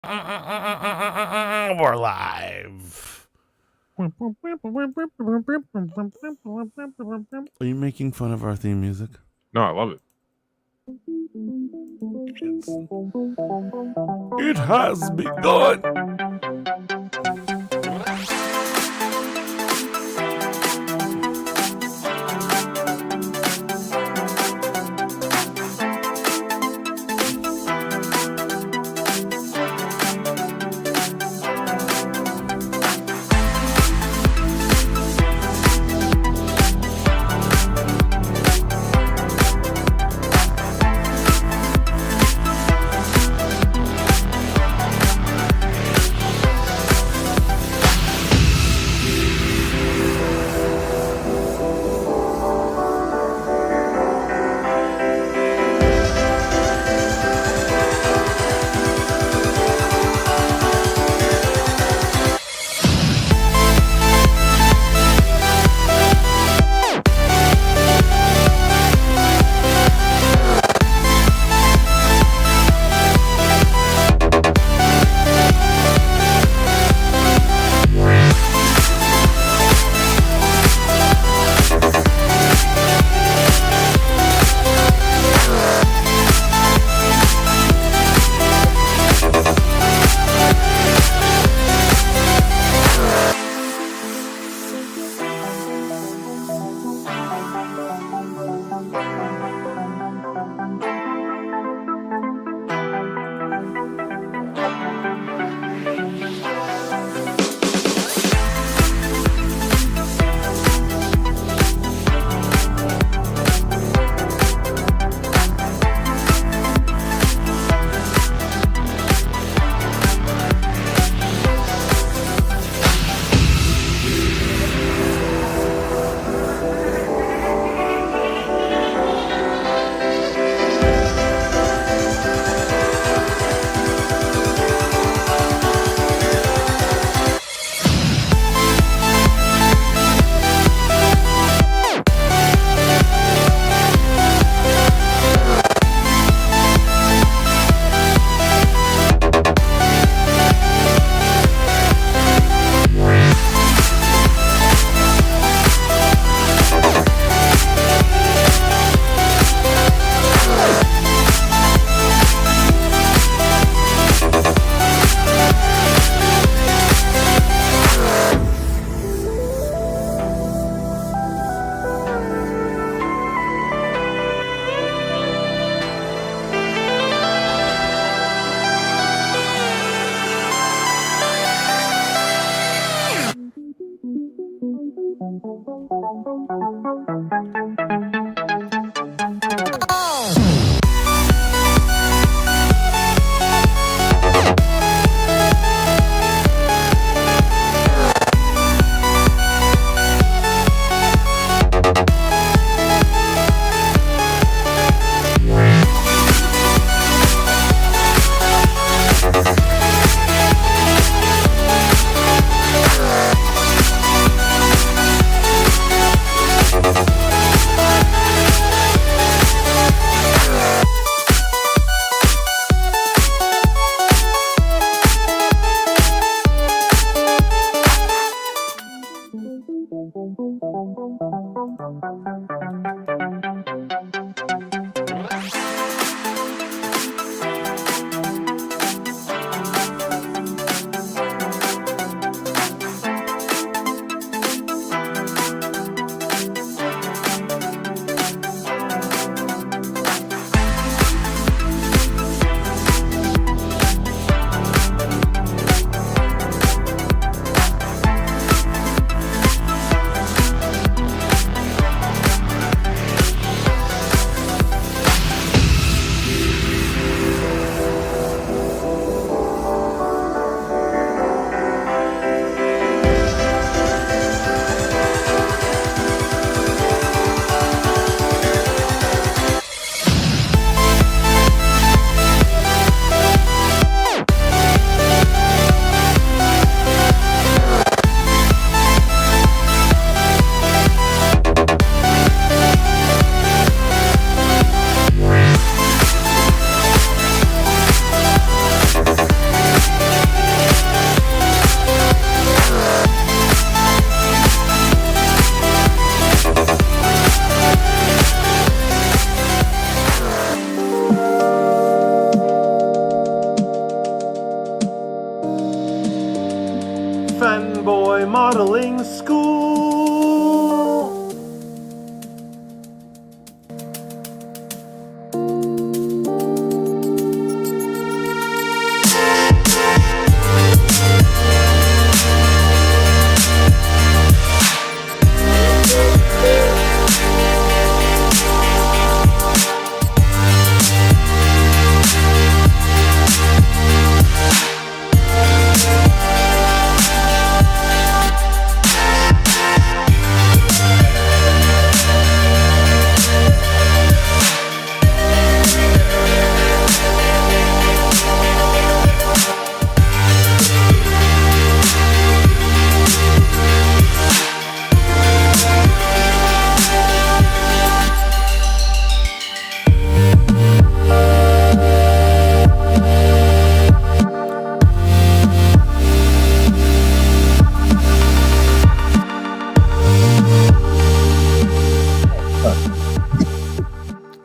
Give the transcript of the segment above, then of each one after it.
We're live. Are you making fun of our theme music? No, I love it. It has begun. Fanboy Modeling School.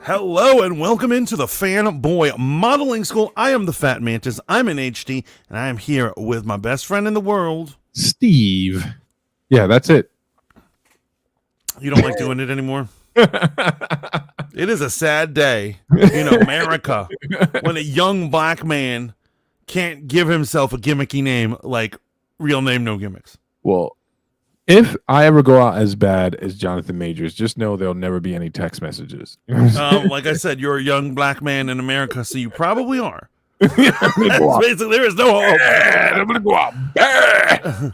Hello and welcome into the Fanboy Modeling School. I am the Fat Mantis. I'm in HD, and I am here with my best friend in the world, Steve. Yeah, that's it. You don't like doing it anymore? It is a sad day in America when a young black man can't give himself a gimmicky name like real name, no gimmicks. Well, if I ever go out as bad as Jonathan Majors, just know there'll never be any text messages. Like I said, you're a young black man in America, so you probably are. Basically, there is no hope. I'm gonna go out bad.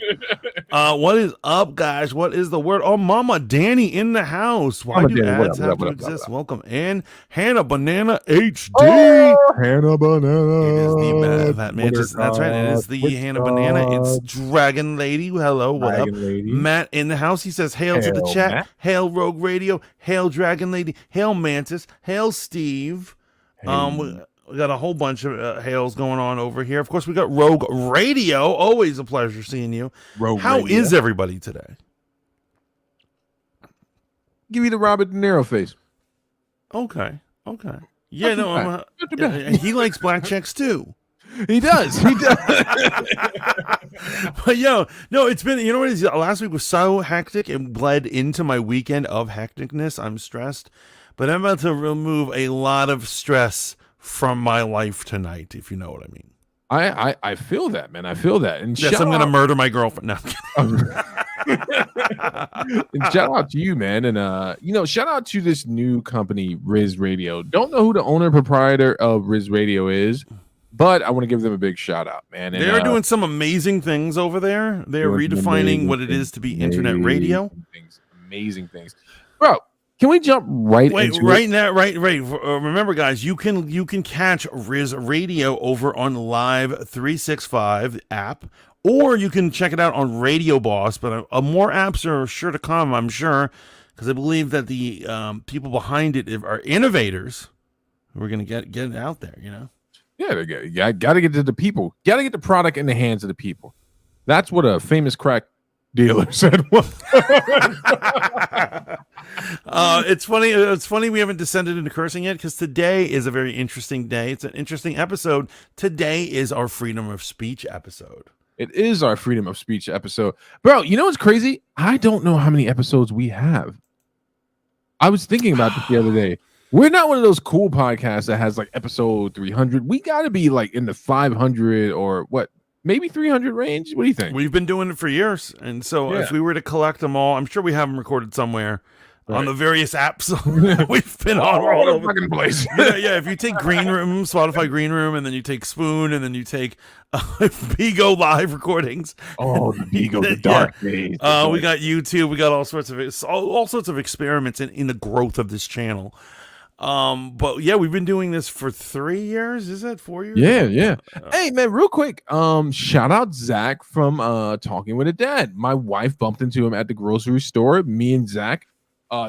What is up, guys? What is the word? Oh, Mama Danny in the house. Why do ads have to exist? Welcome in, Hannah Banana HD. Oh, Hannah Banana. It is the Fat Mantis. That's right. It is the Hannah Banana. It's Dragon Lady. Hello, what up? Matt in the house. He says, "Hail to the chat. Matt. Hail Rogue Radio. Hail Dragon Lady. Hail Mantis. Hail Steve." Hey. We got a whole bunch of hails going on over here. Of course, we got Rogue Radio. Always a pleasure seeing you. How is everybody today? Give you the Robert De Niro face. Okay. Yeah, no, he likes black chicks too. He does. But no, it's been, you know what it is? Last week was so hectic and bled into my weekend of hecticness. I'm stressed, but I'm about to remove a lot of stress from my life tonight, if you know what I mean. I feel that, man. I feel that. And yes, I'm going to murder my girlfriend. No. And shout out to you, man. And shout out to this new company, Riz Radio. Don't know who the owner and proprietor of Riz Radio is, but I want to give them a big shout out, man. And, they're doing some amazing things over there. They're redefining what it is to be internet radio. Amazing things. Bro, can we jump right into right it? now? Right. Remember, guys, you can catch Riz Radio over on Live 365 app, or you can check it out on Radio Boss. But more apps are sure to come, I'm sure, because I believe that the people behind it are innovators who are going to get it out there. You know. Yeah, got to get to the people. Got to get the product in the hands of the people. That's what a famous crack dealer said. It's funny we haven't descended into cursing yet, because today is a very interesting day. It's an interesting episode. Today is our freedom of speech episode. It is our freedom of speech episode. Bro, you know what's crazy? I don't know how many episodes we have. I was thinking about this the other day. We're not one of those cool podcasts that has like episode 300. We got to be like in the 500 or what? Maybe 300 range. What do you think? We've been doing it for years, and so if we were to collect them all, I'm sure we have them recorded somewhere on the various apps we've been on all over the fucking place. Yeah, if you take Green Room, Spotify Green Room, and then you take Spoon, and then you take Bigo live recordings. Oh, the Bigo, the dark days. We got YouTube. We got all sorts of experiments in the growth of this channel. But yeah, we've been doing this for 3 years. Is that 4 years? Yeah. Hey man, real quick. Shout out Zach from Talking with a Dad. My wife bumped into him at the grocery store. Me and Zach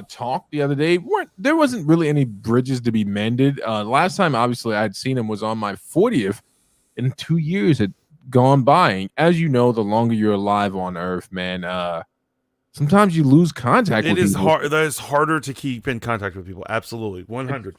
talked the other day. There wasn't really any bridges to be mended. Last time obviously I'd seen him was on my 40th, and 2 years had gone by. And as you know, the longer you're alive on Earth, man, sometimes you lose contact with people. Hard. That is harder to keep in contact with people. Absolutely. 100.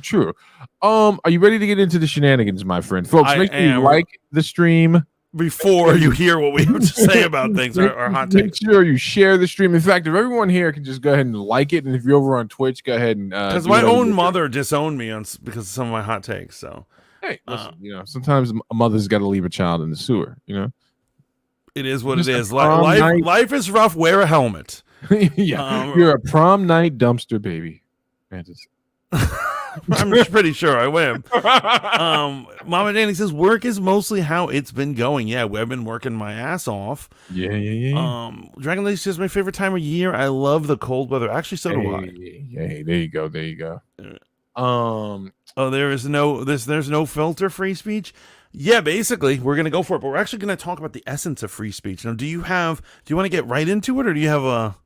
True. Are you ready to get into the shenanigans, my friend? Folks, make sure you like the stream, before you hear what we have to say about things or hot Make takes. sure you share the stream. In fact, if everyone here can just go ahead and like it, and if you're over on Twitch, go ahead and Because do my whatever own you do. mother disowned me because of some of my hot takes. So Hey, listen, sometimes a mother's got to leave a child in the sewer. it is what Just it a is. prom night. Life is rough. Wear a helmet. Yeah, you're a prom night dumpster baby. Mantis. I'm pretty sure I am. Mama Danny says work is mostly how it's been going. Yeah, we've been working my ass off. Yeah. Dragon Lady says my favorite time of year. I love the cold weather. Actually, so do I. Hey, there you go. Oh, there's no filter free speech. Yeah, basically, we're gonna go for it, but we're actually gonna talk about the essence of free speech. Now, do you want to get right into it, or do you have a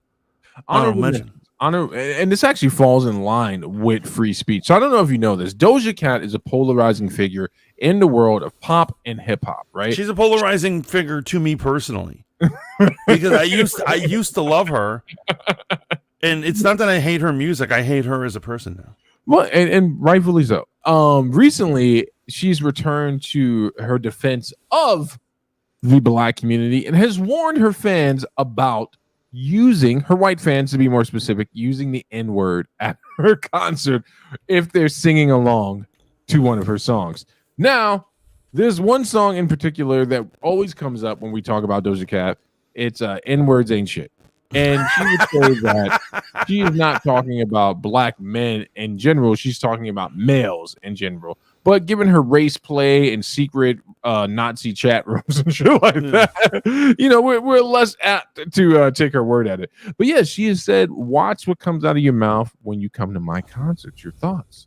honorable mention? And this actually falls in line with free speech. So I don't know if you know this. Doja Cat is a polarizing figure in the world of pop and hip hop, right? She's a polarizing figure to me personally, because I used to love her, and it's not that I hate her music. I hate her as a person now. Well, and rightfully so. Recently, she's returned to her defense of the black community and has warned her fans about using her white fans, to be more specific, using the N-word at her concert if they're singing along to one of her songs. Now, there's one song in particular that always comes up when we talk about Doja Cat. It's N-words ain't shit. And she would say that she is not talking about black men in general. She's talking about males in general. But given her race play and secret Nazi chat rooms and shit like that, we're less apt to take her word at it. But yeah, she has said, watch what comes out of your mouth when you come to my concerts. Your thoughts?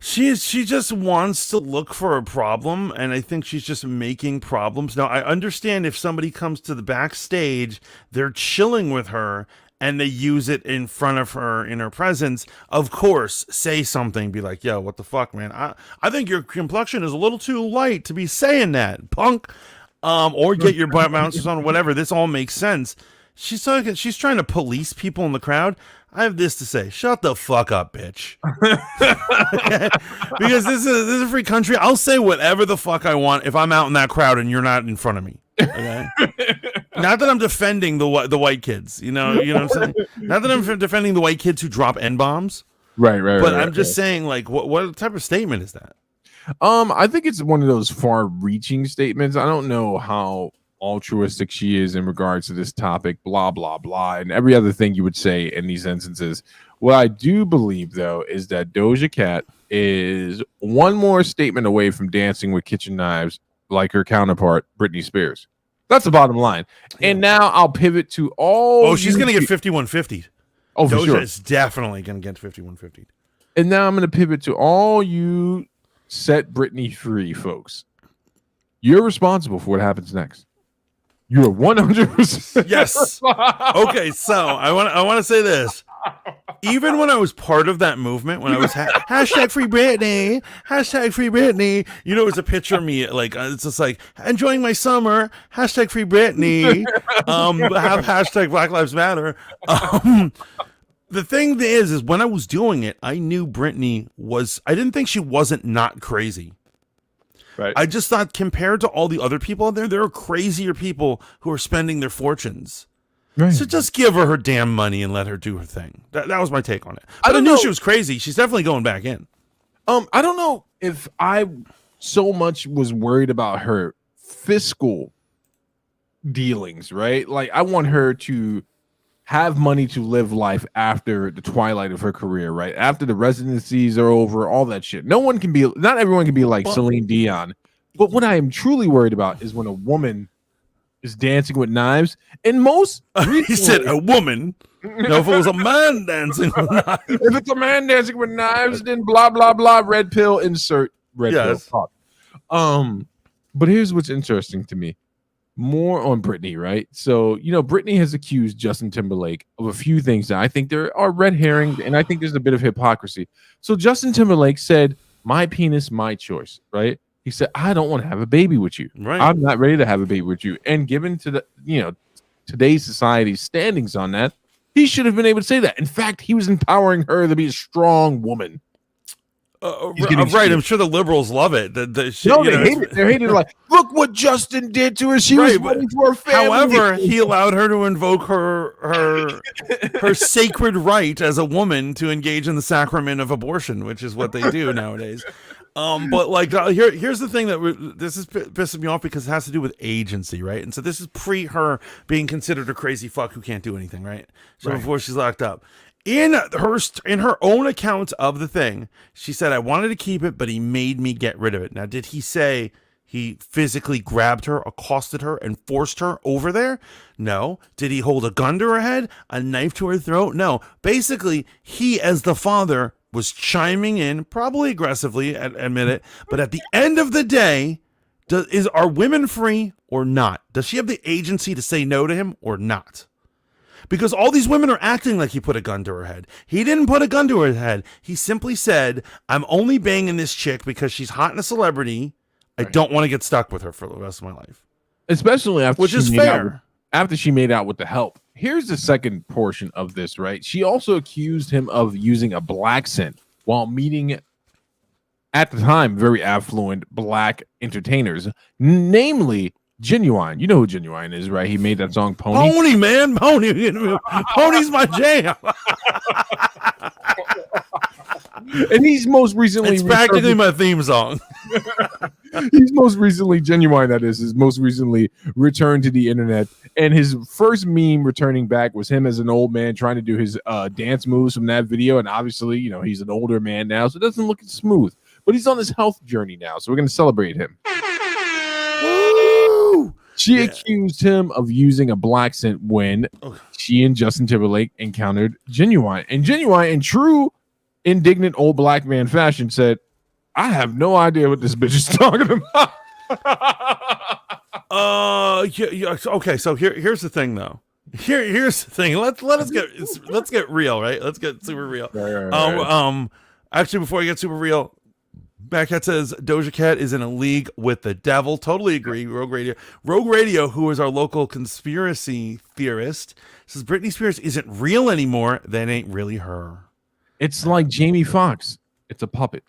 She just wants to look for a problem, and I think she's just making problems. Now, I understand if somebody comes to the backstage, they're chilling with her, and they use it in front of her in her presence. Of course, say something, be like, yo, what the fuck, man? I think your complexion is a little too light to be saying that, punk. Or get your butt bouncers on, whatever. This all makes sense. She's trying to police people in the crowd. I have this to say: shut the fuck up, bitch. Okay? Because this is a free country. I'll say whatever the fuck I want if I'm out in that crowd and you're not in front of me. Okay? Not that I'm defending the white kids. You know what I'm saying? Not that I'm defending the white kids who drop N-bombs. Right. But I'm just saying, like, what type of statement is that? I think it's one of those far-reaching statements. I don't know how altruistic she is in regards to this topic, blah blah blah, and every other thing you would say in these instances. What I do believe, though, is that Doja Cat is one more statement away from dancing with kitchen knives like her counterpart Britney Spears. That's the bottom line. And now I'll pivot to all. Oh, she's gonna get 5150. Oh, for Doja sure. is definitely gonna get 5150. And now I'm gonna pivot to all you set Britney free folks. You're responsible for what happens next. You're 100%. Yes. Okay, so I want to say this. Even when I was part of that movement, when I was hashtag free Britney, it's a picture of me, like, it's just like, enjoying my summer, hashtag free Britney, have hashtag Black Lives Matter. The thing is when I was doing it, I knew Britney I didn't think she wasn't not crazy. Right. I just thought, compared to all the other people out there are crazier people who are spending their fortunes. Right. So just give her damn money and let her do her thing. That was my take on it. But I knew she was crazy. She's definitely going back in. I don't know if I so much was worried about her fiscal dealings, right? Like, I want her to have money to live life after the twilight of her career, right? After the residencies are over, all that shit. Not everyone can be like Celine Dion. But what I am truly worried about is when a woman is dancing with knives. And most he said a woman. No, if it was a man dancing with knives. If it's a man dancing with knives, then blah blah blah. Red pill, insert red pill. But here's what's interesting to me. More on Britney, right? So, Britney has accused Justin Timberlake of a few things that I think there are red herrings, and I think there's a bit of hypocrisy. So Justin Timberlake said, my penis, my choice, right? He said, I don't want to have a baby with you. Right. I'm not ready to have a baby with you. And given to the, today's society's standings on that, he should have been able to say that. In fact, he was empowering her to be a strong woman. he's getting right. screwed. I'm sure the liberals love it. No, they hate it. They're hating like, look what Justin did to her. She was Right, but fighting for her family. However, he allowed her to invoke her sacred right as a woman to engage in the sacrament of abortion, which is what they do nowadays. But like here's the thing that this is pissing me off because it has to do with agency, right? And so this is pre her being considered a crazy fuck who can't do anything, right? So before she's locked up. In her own account of the thing, she said, "I wanted to keep it, but he made me get rid of it." Now, did he say he physically grabbed her, accosted her, and forced her over there? No. Did he hold a gun to her head, a knife to her throat? No. Basically, he, as the father, was chiming in, probably aggressively, admit it. But at the end of the day, are women free or not? Does she have the agency to say no to him or not? Because all these women are acting like he put a gun to her head. He didn't put a gun to her head. He simply said, I'm only banging this chick because she's hot and a celebrity. I don't want to get stuck with her for the rest of my life. Especially after Which is fair. After she made out with the help. Here's the second portion of this, right? She also accused him of using a black scent while meeting, at the time, very affluent black entertainers, namely Genuine. You know who Genuine is, right? He made that song Pony. Pony, man. Pony. Pony's my jam. And he's most recently... It's practically my theme song. He's most recently... Genuine, that is most recently returned to the internet. And his first meme returning back was him as an old man trying to do his dance moves from that video. And obviously, you know, he's an older man now, so it doesn't look as smooth. But he's on this health journey now, so we're going to celebrate him. She accused him of using a black scent when she and Justin Timberlake encountered Genuine. And Genuine, in true indignant old black man fashion, said, I have no idea what this bitch is talking about. Okay, so here's the thing though. Here's the thing. Let's get real, right? Let's get super real. Right. Actually, before I get super real, Backhat says Doja Cat is in a league with the devil. Totally agree. Rogue Radio, who is our local conspiracy theorist, says Britney Spears isn't real anymore. That ain't really her. It's like Jamie Foxx. It's a puppet.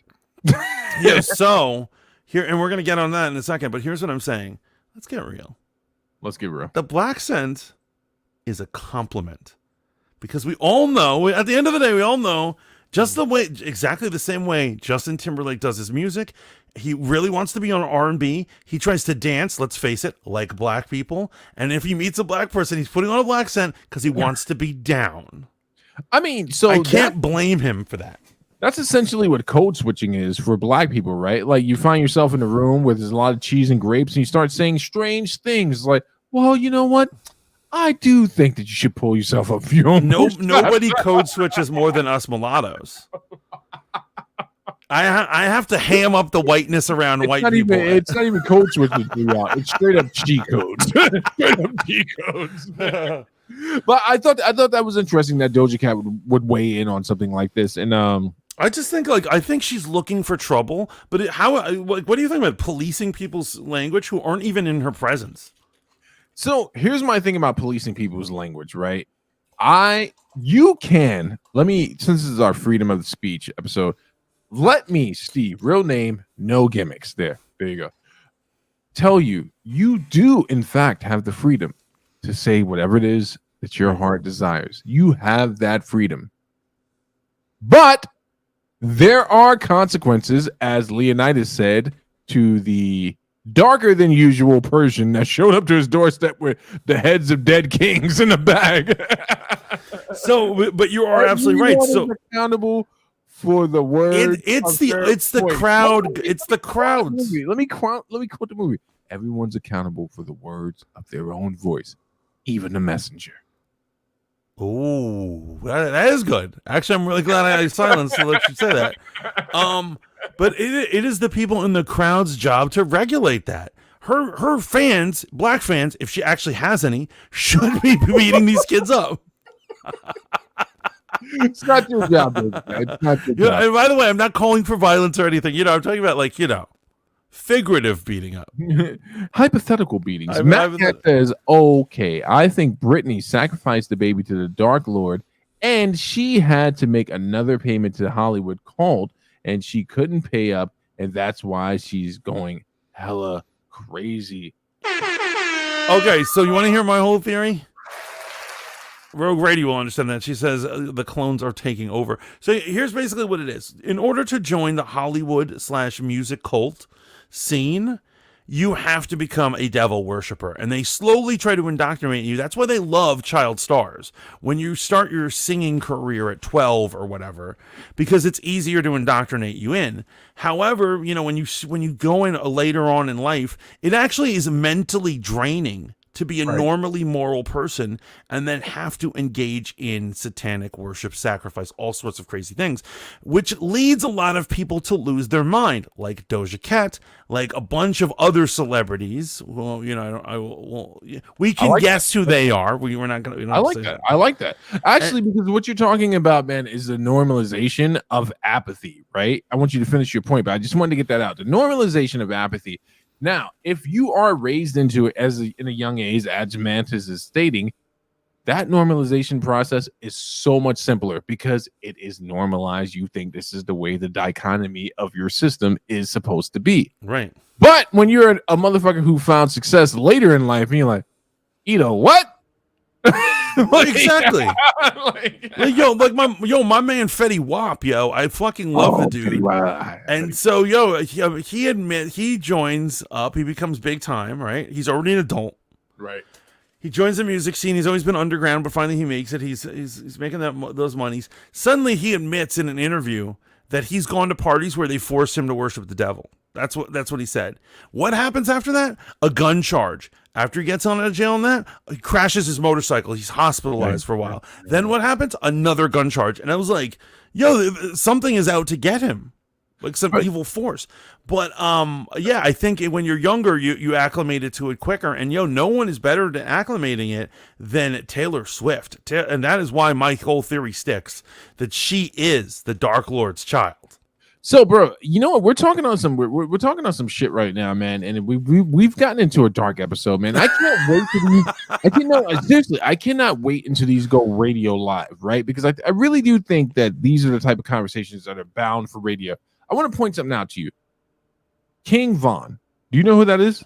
Yeah. So here, and we're gonna get on that in a second. But here's what I'm saying. Let's get real. Let's get real. The black scent is a compliment because we all know. At the end of the day, we all know. Just exactly the same way Justin Timberlake does his music. He really wants to be on R&B. He tries to dance, let's face it, like black people. And if he meets a black person, he's putting on a black scent because he wants to be down. I mean, so I can't blame him for that. That's essentially what code switching is for black people, right? Like you find yourself in a room where there's a lot of cheese and grapes and you start saying strange things like, well, you know what? I do think that you should pull yourself up. Nobody code switches more than us mulattoes. I have to ham up the whiteness around white people. It's not even code switching. It's straight up G codes. Straight up G codes. But I thought that was interesting that Doja Cat would weigh in on something like this. And I just think I think she's looking for trouble. But what do you think about policing people's language who aren't even in her presence? So here's my thing about policing people's language, right? Since this is our freedom of speech episode, let me, Steve, real name, no gimmicks. There you go. Tell you do in fact have the freedom to say whatever it is that your heart desires. You have that freedom. But there are consequences, as Leonidas said, to the darker than usual Persian that showed up to his doorstep with the heads of dead kings in a bag. So, but you are absolutely right. So accountable for the words. It's the crowd. It's the crowds. Let me quote the movie. Everyone's accountable for the words of their own voice, even the messenger. Oh, that is good. Actually, I'm really glad I silenced to let you say that. But it is the people in the crowd's job to regulate that. Her fans, black fans, if she actually has any, should be beating these kids up. It's not your job, baby. It's not your job. And by the way, I'm not calling for violence or anything. I'm talking about figurative beating up. Hypothetical beatings. Matt says, okay, I think Britney sacrificed the baby to the Dark Lord, and she had to make another payment to Hollywood called and she couldn't pay up, and that's why she's going hella crazy. Okay, so you want to hear my whole theory? Rogue Radio will understand that. She says the clones are taking over. So here's basically what it is. In order to join the Hollywood/music cult scene, you have to become a devil worshiper, and they slowly try to indoctrinate you. That's why they love child stars when you start your singing career at 12 or whatever, because it's easier to indoctrinate you in. However, when you go in later on in life, it actually is mentally draining to be a normally moral person and then have to engage in satanic worship, sacrifice, all sorts of crazy things, which leads a lot of people to lose their mind, like Doja Cat, like a bunch of other celebrities. Well, we can guess who they are. We're not going to. I like that. Actually, because what you're talking about, man, is the normalization of apathy, right? I want you to finish your point, but I just wanted to get that out. The normalization of apathy. Now, if you are raised into it in a young age, as Mantis is stating, that normalization process is so much simpler because it is normalized. You think this is the way the dichotomy of your system is supposed to be. Right. But when you're a motherfucker who found success later in life, and you're like, what? Exactly. My man Fetty Wap, I fucking love the dude. And so he joins up, he becomes big time, right? He's already an adult, right? He joins the music scene. He's always been underground, but finally he makes it. He's making those monies. Suddenly he admits in an interview that he's gone to parties where they forced him to worship the devil. That's what he said. What happens after that? A gun charge. After he gets out of jail on that, he crashes his motorcycle. He's hospitalized for a while. Then what happens? Another gun charge. And I was like, something is out to get him. Like some evil force. But I think when you're younger, you acclimated to it quicker. And no one is better at acclimating it than Taylor Swift. And that is why my whole theory sticks, that she is the Dark Lord's child. So, bro, you know what? We're talking on some shit right now, man, and we've gotten into a dark episode, man. I can't wait for these. I cannot wait until these go radio live, right? Because I really do think that these are the type of conversations that are bound for radio. I want to point something out to you. King Von, do you know who that is?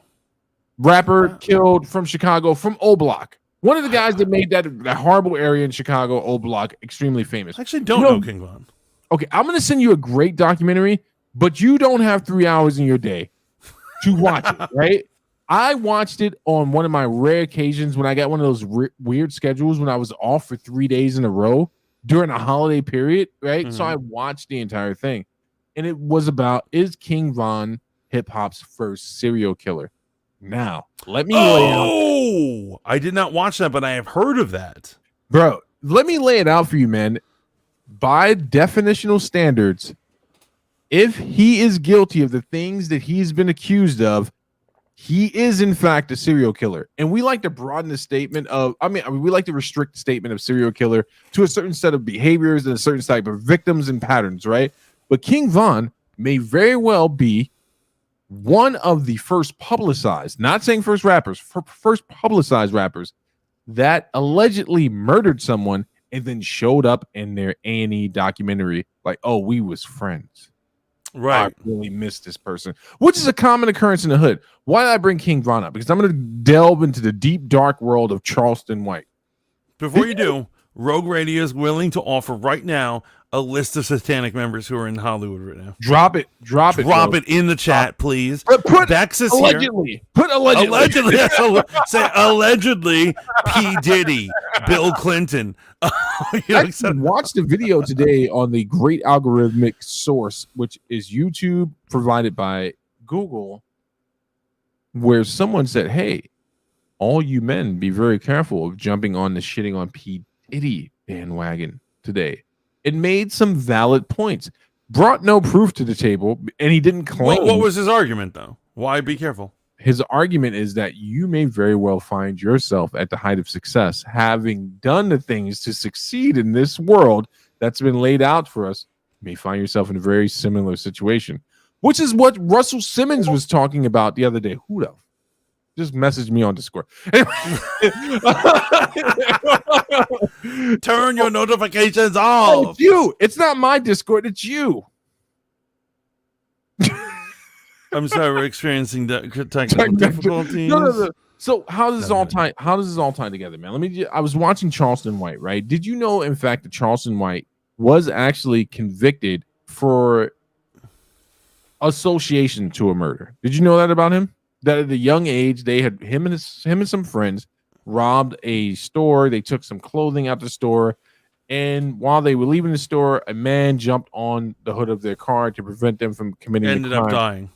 Rapper killed from Chicago, from O Block. One of the guys that made that horrible area in Chicago, O Block, extremely famous. I actually don't know King Von. Okay, I'm going to send you a great documentary, but you don't have 3 hours in your day to watch it, right? I watched it on one of my rare occasions when I got one of those weird schedules when I was off for 3 days in a row during a holiday period, right? Mm-hmm. So I watched the entire thing, and it was about, is King Von hip-hop's first serial killer? Now, let me lay out. I did not watch that, but I have heard of that. Bro, let me lay it out for you, man. By definitional standards, if he is guilty of the things that he's been accused of, he is in fact a serial killer. And we like to broaden the statement of, we like to restrict the statement of serial killer to a certain set of behaviors and a certain type of victims and patterns, right? But King Von may very well be one of the first publicized, not saying first rappers, first publicized rappers that allegedly murdered someone and then showed up in their A&E documentary like, oh, we was friends. Right. I really missed this person, which is a common occurrence in the hood. Why did I bring King Von up? Because I'm going to delve into the deep, dark world of Charleston White. Before you do, Rogue Radio is willing to offer right now a list of satanic members who are in Hollywood right now. Drop it in the chat, please. Put Bex is allegedly. Here. Put allegedly. Say allegedly. P. Diddy, Bill Clinton. I watched a video today on the great algorithmic source, which is YouTube provided by Google, where someone said, "Hey, all you men, be very careful of jumping on the shitting on P. Diddy bandwagon today." It made some valid points, brought no proof to the table, and he didn't claim. What was his argument, though? Why be careful? His argument is that you may very well find yourself at the height of success, having done the things to succeed in this world that's been laid out for us. You may find yourself in a very similar situation, which is what Russell Simmons was talking about the other day. Who the just message me on Discord. Turn your notifications off. It's you. It's not my Discord. It's you. I'm sorry, we're experiencing technical difficulties. No. So how does this all Definitely. tie? How does this all tie together, man? I was watching Charleston White, right? Did you know, in fact, that Charleston White was actually convicted for association to a murder? Did you know that about him? That at a young age, they had him and some friends robbed a store. They took some clothing out the store, and while they were leaving the store, a man jumped on the hood of their car to prevent them from committing Ended the crime. up dying.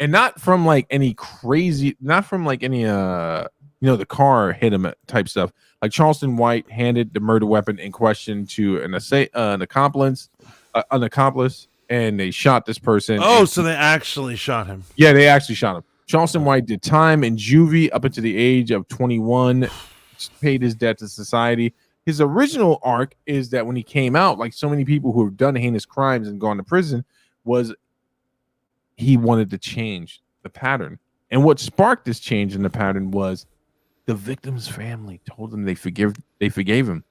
And not from like any crazy, not from like any the car hit him type stuff. Like Charleston White handed the murder weapon in question to an accomplice, and they shot this person. Oh, so they actually shot him. Yeah, they actually shot him. Charleston White did time in juvie up until the age of 21, paid his debt to society. His original arc is that when he came out, like so many people who have done heinous crimes and gone to prison, was he wanted to change the pattern. And what sparked this change in the pattern was the victim's family told him they forgave him.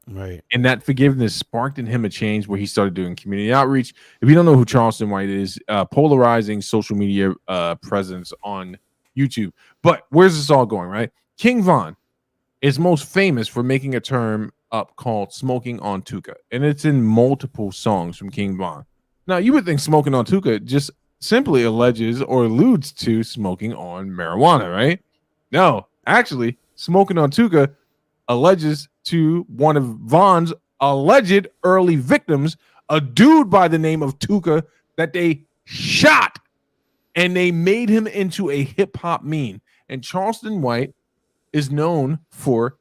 Right. And that forgiveness sparked in him a change where he started doing community outreach. If you don't know who Charleston White is, polarizing social media presence on YouTube. But where's this all going, right? King Von is most famous for making a term up called smoking on Tuka. And it's in multiple songs from King Von. Now, you would think smoking on Tuka just simply alleges or alludes to smoking on marijuana, right? No, actually, smoking on Tuka alleges to one of Von's alleged early victims, a dude by the name of Tuka that they shot, and they made him into a hip-hop meme. And Charleston White is known for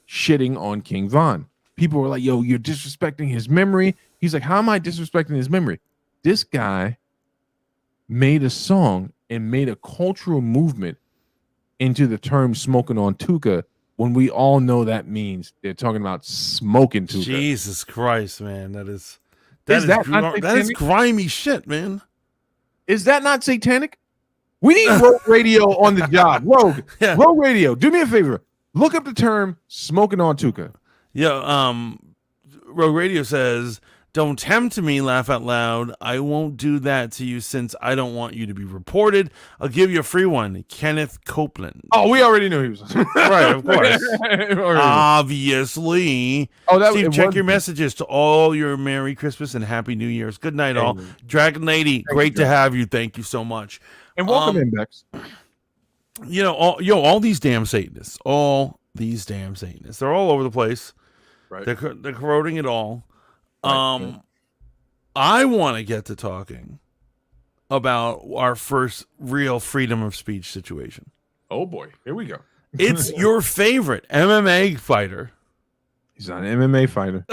shitting on King Von. People were like, yo, you're disrespecting his memory. He's like, how am I disrespecting his memory? This guy made a song and made a cultural movement into the term smoking on Tuka, when we all know that means they're talking about smoking Tuka. Jesus Christ, man. That is grimy shit, man. Is that not satanic? We need Rogue Radio on the job. Rogue Radio, do me a favor. Look up the term smoking on Tuka. Yeah, Rogue Radio says, "Don't tempt me, laugh out loud. I won't do that to you since I don't want you to be reported. I'll give you a free one." Kenneth Copeland. Oh, we already knew he was right, of course. Obviously. Steve, check your messages to all your Merry Christmas and Happy New Year's. Good night, all. Dragon Lady, great to have you. Thank you so much. And welcome in, Bex. You know, all these damn Satanists, they're all over the place. Right. They're corroding it all. Right. I want to get to talking about our first real freedom of speech situation. Oh boy, here we go. It's your favorite MMA fighter. He's not an MMA fighter.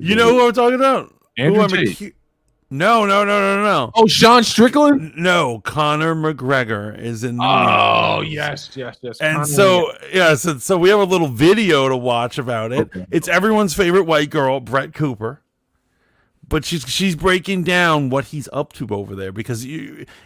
You know who I'm talking about? Andrew Tate. No. Oh, Sean Strickland? No, Conor McGregor is in. Oh, yes. And so we have a little video to watch about it. Okay. It's everyone's favorite white girl, Brett Cooper. But she's breaking down what he's up to over there, because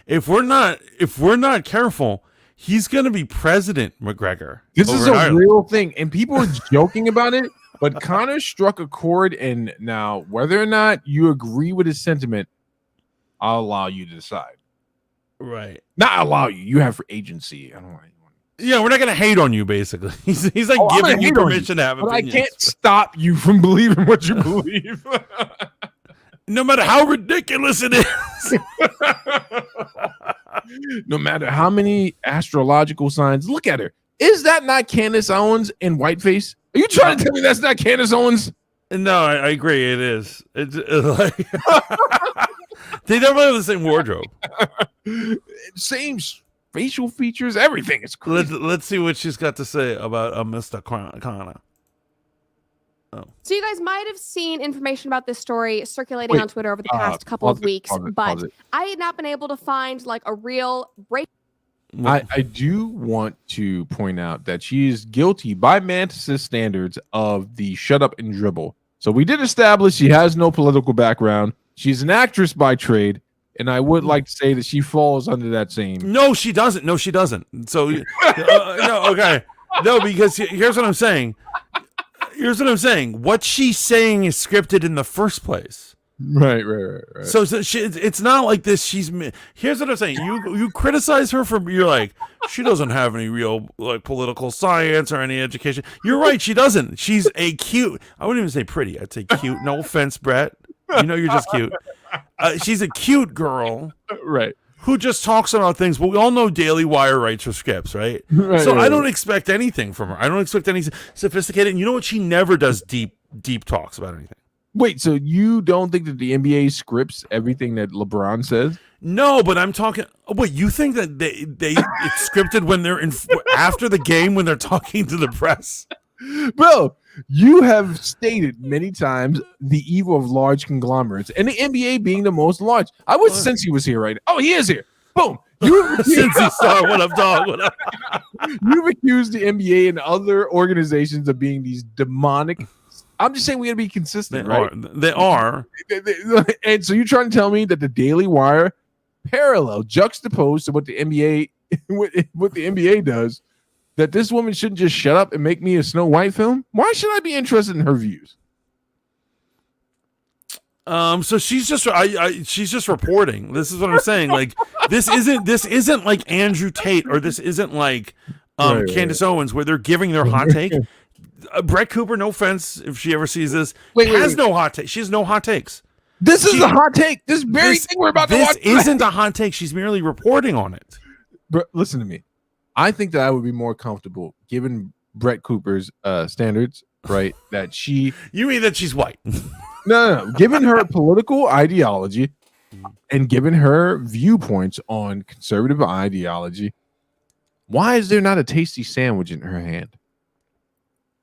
if we're not careful, he's going to be President McGregor. This is a real thing, and people are joking about it. But Conor struck a chord, and now whether or not you agree with his sentiment, I'll allow you to decide. Right? Not allow you. You have agency. I don't want anyone. Yeah, we're not going to hate on you. Basically, he's like giving you permission to have opinions. But I can't stop you from believing what you believe. No matter how ridiculous it is. No matter how many astrological signs. Look at her. Is that not Candace Owens in whiteface? Are you trying to tell me that's not Candace Owens? No, I agree. It is. It's like they definitely have the same wardrobe, same facial features, everything. It's crazy. Let's see what she's got to say about Mr. Connor. Oh. So you guys might have seen information about this story circulating on Twitter over the past couple of weeks, but I had not been able to find like a real break. I do want to point out that she is guilty by Mantis's standards of the shut up and dribble. So we did establish she has no political background. She's an actress by trade, and I would like to say that she falls under that same. No, she doesn't. So, no, okay. No, because here's what I'm saying. What she's saying is scripted in the first place. Right. So it's not like this. Here's what I'm saying. You criticize her for, you're like, she doesn't have any real like political science or any education. You're right, she doesn't. She's a cute. I wouldn't even say pretty. I'd say cute. No offense, Brett. You know you're just cute. She's a cute girl, right? Who just talks about things. But we all know Daily Wire writes her scripts, right? So I don't expect anything from her. I don't expect any sophisticated. And you know what? She never does deep talks about anything. Wait, so you don't think that the NBA scripts everything that LeBron says? No, but I'm talking. Wait, you think that they it's scripted when they're in after the game when they're talking to the press? Bro, you have stated many times the evil of large conglomerates, and the NBA being the most large. I wish Cincy was here right now. Oh, he is here. Boom. Cincy star. What up, dog? What up? You've accused the NBA and other organizations of being these demonic. I'm just saying we got to be consistent, right? They are. And so you're trying to tell me that the Daily Wire parallel juxtaposed to what the NBA what the NBA does, that this woman shouldn't just shut up and make me a Snow White film? Why should I be interested in her views? So she's just reporting. This is what I'm saying. Like this isn't like Andrew Tate or this isn't like Candace Owens where they're giving their hot take. Brett Cooper, no offense if she ever sees this, has no hot take. She has no hot takes. This is a hot take. This very thing we're about to watch. This isn't a hot take. She's merely reporting on it. But listen to me. I think that I would be more comfortable given Brett Cooper's standards, right? That she. You mean that she's white? No. Given her political ideology and given her viewpoints on conservative ideology, why is there not a tasty sandwich in her hand?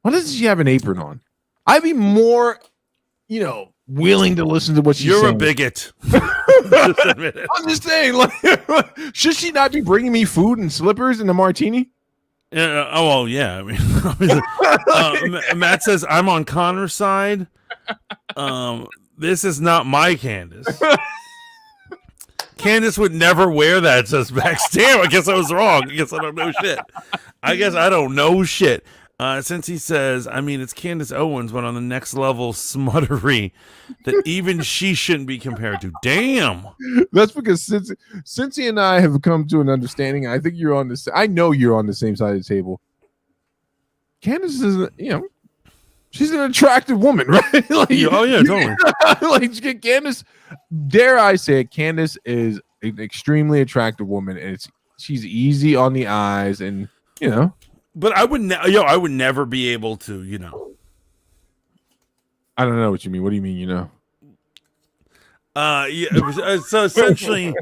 Why doesn't she have an apron on? I'd be more, willing to listen to what she's saying. You're a bigot. Just admit it. I'm just saying, like, should she not be bringing me food and slippers and a martini? Yeah. I mean, Matt says I'm on Connor's side. This is not my Candace. Candace would never wear that. Says Max. Damn, I guess I was wrong. I guess I don't know shit. I guess I don't know shit. Since he says, I mean, it's Candace Owens, but on the next level smuttery that even she shouldn't be compared to. Damn. That's because Cincy and I have come to an understanding. I think you're on this. I know you're on the same side of the table. Candace is, she's an attractive woman, right? Like, oh yeah, totally. Like Candace, dare I say it, Candace is an extremely attractive woman, and she's easy on the eyes, and But I would I would never be able to, I don't know what you mean. What do you mean, Yeah, so essentially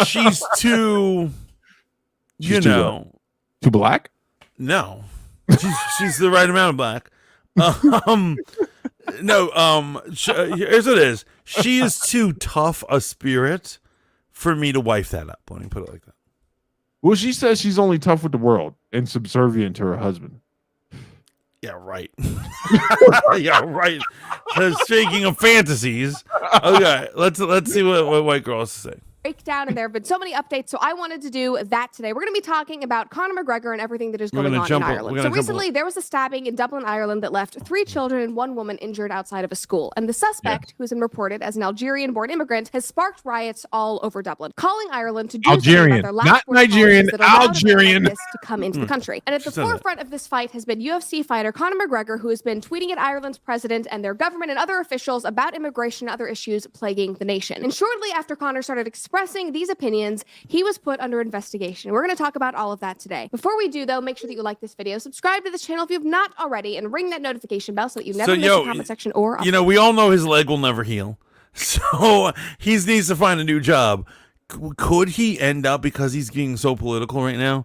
she's too too black? No. She's the right amount of black. Here's what it is. She is too tough a spirit for me to wife that up. Let me put it like that. Well, she says she's only tough with the world and subservient to her husband. Yeah, right. Yeah, right. So speaking of fantasies, okay, let's see what white girls say. Breakdown, and there have been so many updates, so I wanted to do that today. We're going to be talking about Conor McGregor and everything that is going on in Ireland. So recently, there was a stabbing in Dublin, Ireland that left 3 children and 1 woman injured outside of a school. And the suspect, who has been reported as an Algerian-born immigrant, has sparked riots all over Dublin, calling Ireland to do something about their last not Nigerian, Algerian, to come into the country. And at the forefront of this fight has been UFC fighter Conor McGregor, who has been tweeting at Ireland's president and their government and other officials about immigration and other issues plaguing the nation. And shortly after Conor started expressing these opinions, he was put under investigation. We're going to talk about all of that today. Before we do, though, make sure that you like this video, subscribe to this channel if you have not already, and ring that notification bell so that you never miss the comment section or we all know his leg will never heal, so he needs to find a new job. Could he end up, because he's being so political right now,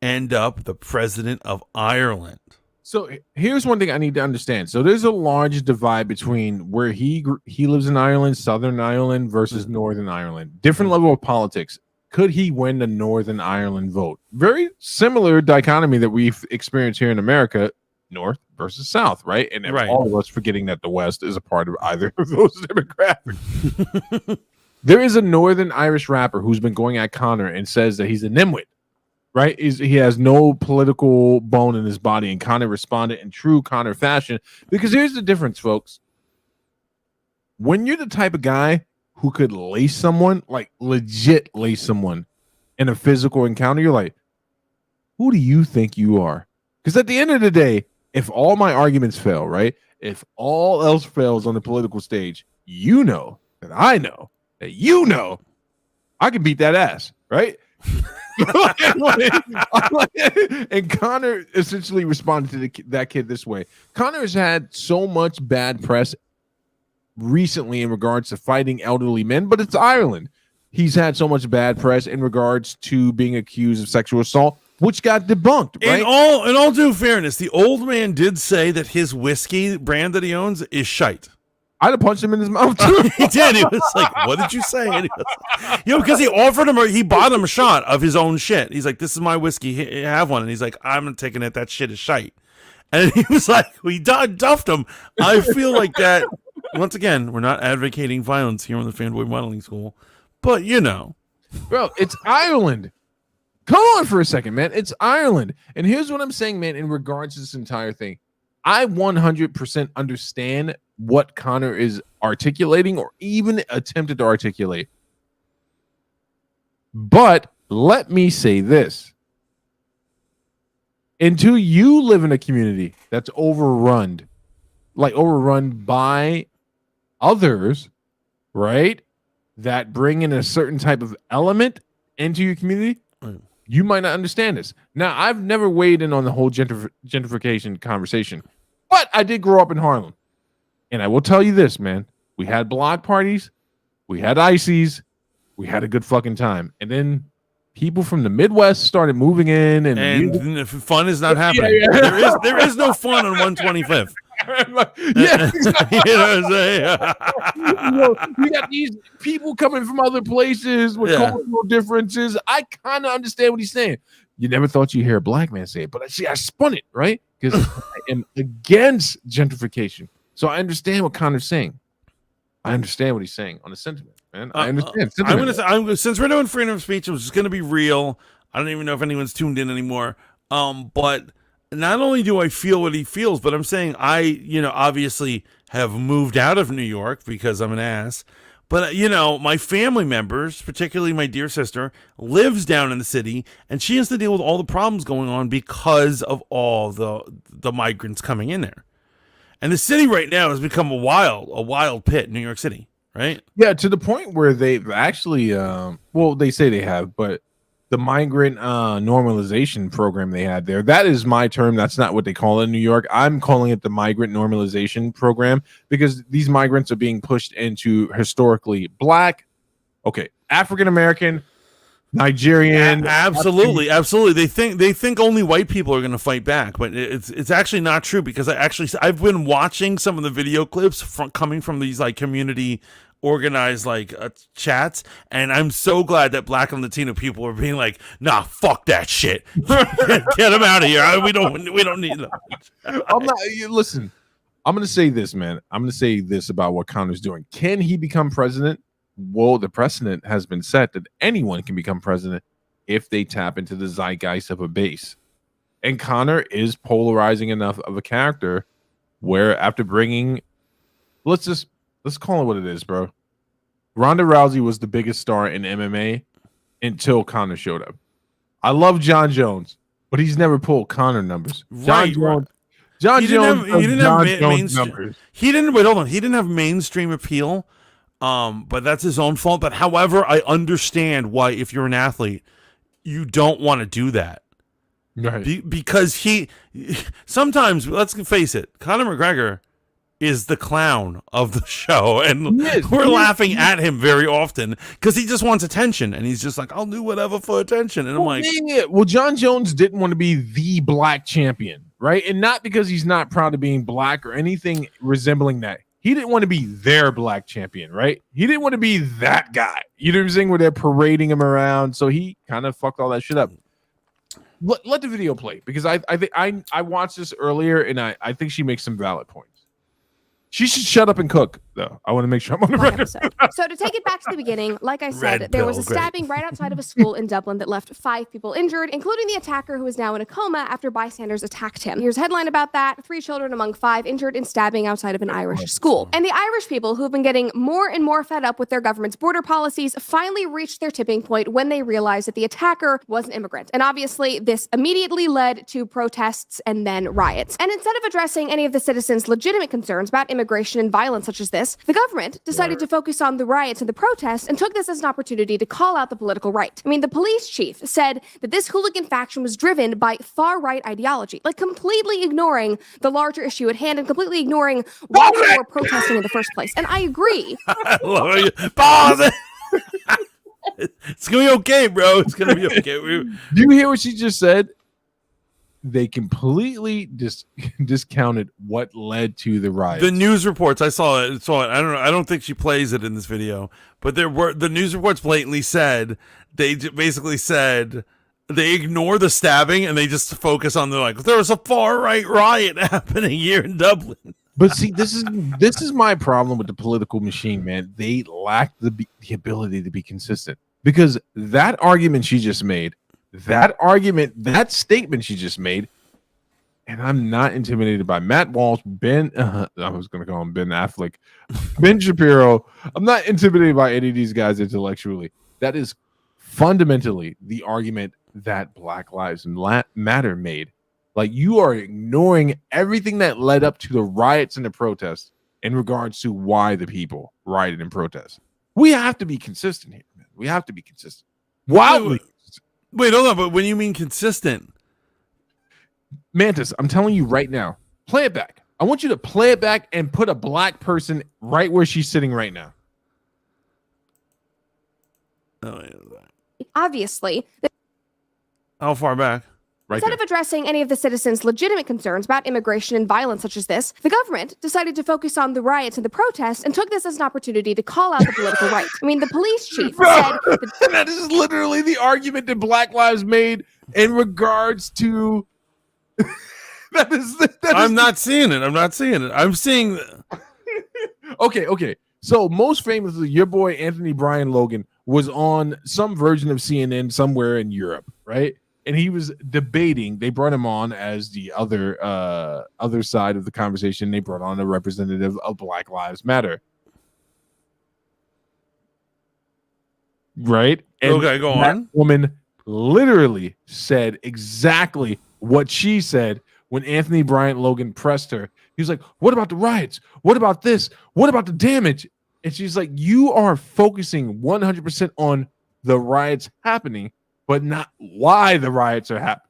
end up the president of Ireland? So here's one thing I need to understand. So there's a large divide between where he lives in Ireland, Southern Ireland versus Northern Ireland. Different level of politics. Could he win the Northern Ireland vote? Very similar dichotomy that we've experienced here in America, North versus South, right? And all of us forgetting that the West is a part of either of those demographics. There is a Northern Irish rapper who's been going at Conor and says that he's a nimwit. Right? He has no political bone in his body, and Conor responded in true Conor fashion. Because here's the difference, folks. when you're the type of guy who could lace someone, like legit lace someone in a physical encounter, you're like, who do you think you are? Because at the end of the day, if all my arguments fail, right? If all else fails on the political stage, you know that I know that you know I can beat that ass, right? And Conor essentially responded to that kid this way. Conor has had so much bad press recently in regards to fighting elderly men, but it's Ireland. He's had so much bad press in regards to being accused of sexual assault, which got debunked, right? In all due fairness, the old man did say that his whiskey brand that he owns is shite. I'd have punched him in his mouth too. He did. He was like, "What did you say?" And he was like, because he offered him, he bought him a shot of his own shit. He's like, "This is my whiskey. Have one." And he's like, "I'm not taking it. That shit is shite." And he was like, "We duffed him." I feel like that. Once again, we're not advocating violence here on the Fanboy Modeling School, but you know, bro, it's Ireland. Come on for a second, man. It's Ireland. And here's what I'm saying, man, in regards to this entire thing. I 100% understand what Conor is articulating or even attempted to articulate. But let me say this. Until you live in a community that's overrun by others, right, that bring in a certain type of element into your community, you might not understand this. Now, I've never weighed in on the whole gentrification conversation, but I did grow up in Harlem. And I will tell you this, man. We had block parties. We had ices. We had a good fucking time. And then people from the Midwest started moving in. And fun is not happening. Yeah. There is no fun on 125th. Yeah, exactly. You know what I'm saying? You got these people coming from other places with cultural differences. I kind of understand what he's saying. You never thought you'd hear a black man say it, but I spun it, right? Because I am against gentrification. So I understand what Conor's saying. I understand what he's saying on the sentiment, man. I understand. Since we're doing freedom of speech, I'm just going to be real. I don't even know if anyone's tuned in anymore. But not only do I feel what he feels, but I'm saying I, obviously have moved out of New York because I'm an ass. But, my family members, particularly my dear sister, lives down in the city, and she has to deal with all the problems going on because of all the migrants coming in there. And the city right now has become a wild pit, New York City, right? Yeah, to the point where they've actually, they say they have, but the migrant normalization program they had there, that is my term. That's not what they call it in New York. I'm calling it the migrant normalization program because these migrants are being pushed into historically black, African-American, Nigerian. Absolutely. They think only white people are going to fight back, but it's actually not true because I've been watching some of the video clips coming from these like community organized chats, and I'm so glad that Black and Latino people are being like, nah, fuck that shit. Get them out of here. We don't need them. Listen, I'm going to say this, man. I'm going to say this about what Conor's doing. Can he become president? Well, the precedent has been set that anyone can become president if they tap into the zeitgeist of a base. And Conor is polarizing enough of a character where after bringing, let's call it what it is, bro. Ronda Rousey was the biggest star in MMA until Conor showed up. I love John Jones, but he's never pulled Conor numbers. Right. John Jones numbers. He didn't have mainstream appeal. But that's his own fault. But however, I understand why if you're an athlete, you don't want to do that. Right. Because sometimes, let's face it, Conor McGregor is the clown of the show. And we're laughing at him very often because he just wants attention. And he's just like, I'll do whatever for attention. And I'm like, well, John Jones didn't want to be the black champion, right? And not because he's not proud of being black or anything resembling that. He didn't want to be their black champion, right? He didn't want to be that guy. You know what I'm saying? Where they're parading him around. So he kind of fucked all that shit up. Let the video play because I think I watched this earlier and I think she makes some valid points. She should shut up and cook. though. I want to make sure I'm on the record. episode. So to take it back to the beginning, like I said, Red there was a pill, great. stabbing right outside of a school in Dublin that left 5 people injured, including the attacker who is now in a coma after bystanders attacked him. Here's a headline about that: 3 children among 5 injured in stabbing outside of an Irish school. And the Irish people, who have been getting more and more fed up with their government's border policies, finally reached their tipping point when they realized that the attacker was an immigrant. And obviously, this immediately led to protests and then riots. And instead of addressing any of the citizens' legitimate concerns about immigration and violence such as this, the government decided to focus on the riots and the protests and took this as an opportunity to call out the political right. I mean, the police chief said that this hooligan faction was driven by far-right ideology, like completely ignoring the larger issue at hand and completely ignoring why people were protesting in the first place. And I agree. I love you. Pause it. It's gonna be okay, bro. It's gonna be okay. Do you hear what she just said? They completely discounted what led to the riots. The news reports, I saw it. I don't know. I don't think she plays it in this video, but the news reports blatantly said basically said they ignore the stabbing and they just focus on there was a far right riot happening here in Dublin. But see, this is my problem with the political machine, man. They lack the ability to be consistent, because that argument she just made, that statement she just made, and I'm not intimidated by Matt Walsh, I was going to call him Ben Affleck, Ben Shapiro. I'm not intimidated by any of these guys intellectually. That is fundamentally the argument that Black Lives Matter made. Like, you are ignoring everything that led up to the riots and the protests in regards to why the people rioted and protested. We have to be consistent here, man. We have to be consistent. Wildly. Wait, hold on. But when you mean consistent, Mantis, I'm telling you right now, play it back. I want you to play it back and put a black person right where she's sitting right now. Obviously, how far back? Right instead there. of addressing any of the citizens' legitimate concerns about immigration and violence such as this, the government decided to focus on the riots and the protests and took this as an opportunity to call out the political right. I mean, the police chief said that is literally the argument that Black Lives made in regards to I'm not seeing it. I'm seeing Okay. So most famously, your boy Anthony Brian Logan was on some version of CNN somewhere in Europe, right? And he was debating. They brought him on as the other side of the conversation. They brought on a representative of Black Lives Matter, right? And okay, go on. Woman literally said exactly what she said when Anthony Bryant Logan pressed her. He was like, "What about the riots? What about this? What about the damage?" And she's like, "You are focusing 100% on the riots happening, but not why the riots are happening."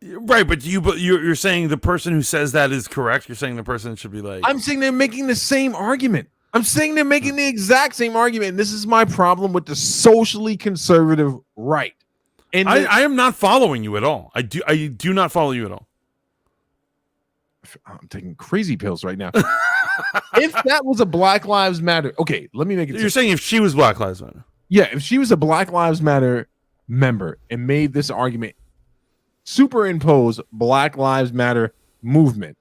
Right, but you're saying the person who says that is correct. You're saying the person should be like. I'm saying they're making the same argument. I'm saying they're making the exact same argument. And this is my problem with the socially conservative right. And I am not following you at all. I do not follow you at all. I'm taking crazy pills right now. If that was a Black Lives Matter, okay, let me make it. You're saying if she was Black Lives Matter. Yeah, if she was a Black Lives Matter member and made this argument, superimpose Black Lives Matter movement,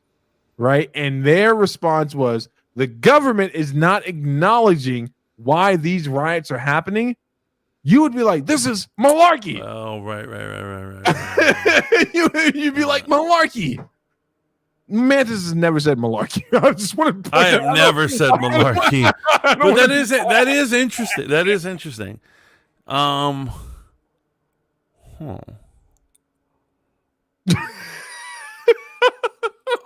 right? And their response was the government is not acknowledging why these riots are happening. You would be like, this is malarkey. Oh, right. You'd be like, malarkey. Mantis has never said malarkey. I just want to. I have never said malarkey, but that is interesting. That is interesting.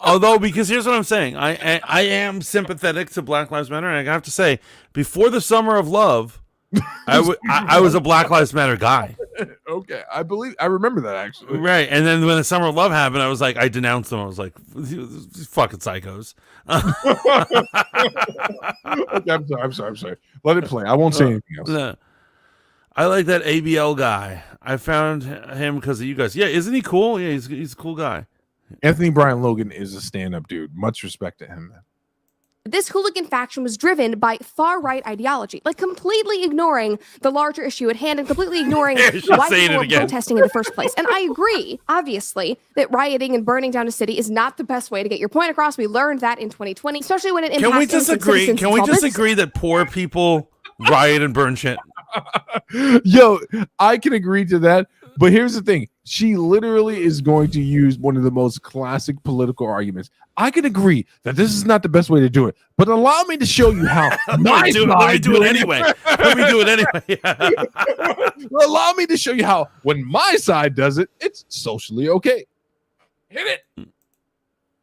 Although, because here's what I'm saying, I am sympathetic to Black Lives Matter, and I have to say, before the Summer of Love, I was a Black Lives Matter guy. Okay, I remember that actually. Right, and then when the Summer of Love happened, I was like, I denounced them. I was like, these fucking psychos. Okay, I'm sorry. Let it play. I won't say anything else. I like that ABL guy. I found him because of you guys. Yeah, isn't he cool? Yeah, he's a cool guy. Anthony Brian Logan is a stand-up dude. Much respect to him, man. This hooligan faction was driven by far-right ideology, like completely ignoring the larger issue at hand and completely ignoring why people were protesting in the first place. And I agree, obviously, that rioting and burning down a city is not the best way to get your point across. We learned that in 2020, especially when it impacts Can we just agree? Can we just agree that poor people riot and burn shit? Yo, I can agree to that. But here's the thing. She literally is going to use one of the most classic political arguments. I can agree that this is not the best way to do it, but allow me to show you how. Let me do it anyway. Let me do it anyway. Allow me to show you how when my side does it, it's socially okay. Hit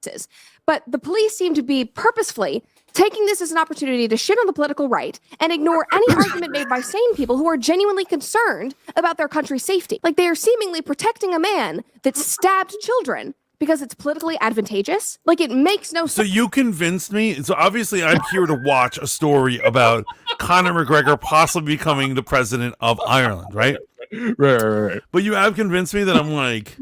it. But the police seem to be purposefully taking this as an opportunity to shit on the political right and ignore any argument made by sane people who are genuinely concerned about their country's safety. Like, they are seemingly protecting a man that stabbed children because it's politically advantageous. Like, it makes no sense. So you convinced me. So obviously I'm here to watch a story about Conor McGregor possibly becoming the president of Ireland, right? Right. But you have convinced me that I'm like,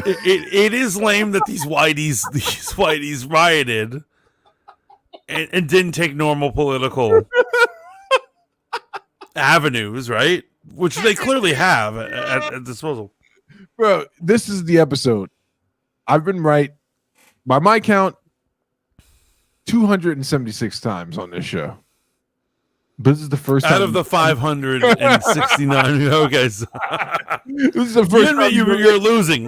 it is lame that these whiteys rioted and didn't take normal political avenues, right? Which they clearly have at disposal. Bro, this is the episode. I've been right, by my count, 276 times on this show. But this is the first time. Out of the 569. Okay. So. This is the first time. You're losing.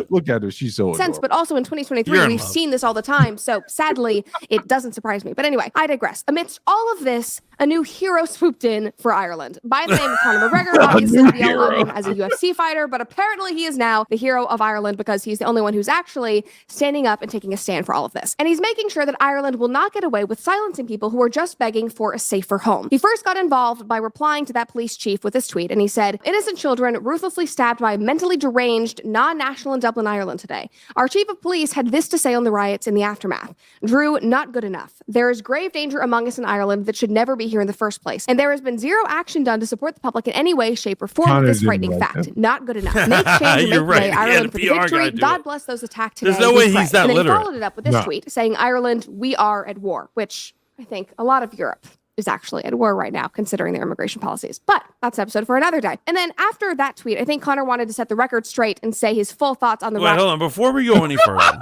Look at her. She's so sense, but also in 2023, we've seen this all the time. So sadly, it doesn't surprise me. But anyway, I digress. Amidst all of this, a new hero swooped in for Ireland by the name of Conor McGregor. Obviously, we all know him as a UFC fighter, but apparently he is now the hero of Ireland because he's the only one who's actually standing up and taking a stand for all of this. And he's making sure that Ireland will not get away with silencing people who are just begging for a safer home. He first got involved by replying to that police chief with this tweet, and he said, "Innocent children ruthlessly stabbed by a mentally deranged non-national in Dublin, Ireland today. Our chief of police had this to say on the riots in the aftermath. Drew, not good enough. There is grave danger among us in Ireland that should never be here in the first place. And there has been zero action done to support the public in any way, shape, or form with this frightening fact. Not good enough. Make change and make way, Ireland for the victory. God bless those attacked today." There's no way he's that literate. And then he followed it up with this tweet saying, "Ireland, we are at war," which I think a lot of Europe is actually at war right now, considering their immigration policies. But that's an episode for another day. And then after that tweet, I think Conor wanted to set the record straight and say his full thoughts on the Wait, hold on. Before we go any further,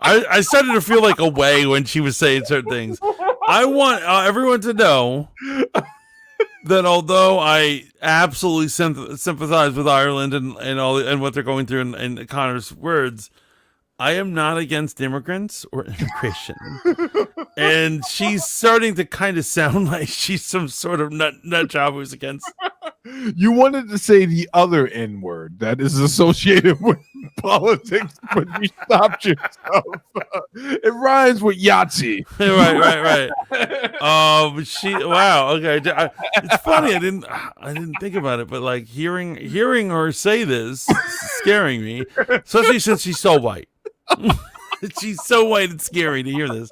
I started to feel like a way when she was saying certain things. I want everyone to know that although I absolutely sympathize with Ireland and what they're going through in Conor's words, I am not against immigrants or immigration. And she's starting to kind of sound like she's some sort of nut job who's against. You wanted to say the other N word that is associated with politics, but you stopped yourself. It rhymes with Yahtzee. Right. Wow. Okay. It's funny. I didn't think about it, but like hearing her say this is scaring me, especially since she's so white. She's so white, it's scary to hear this.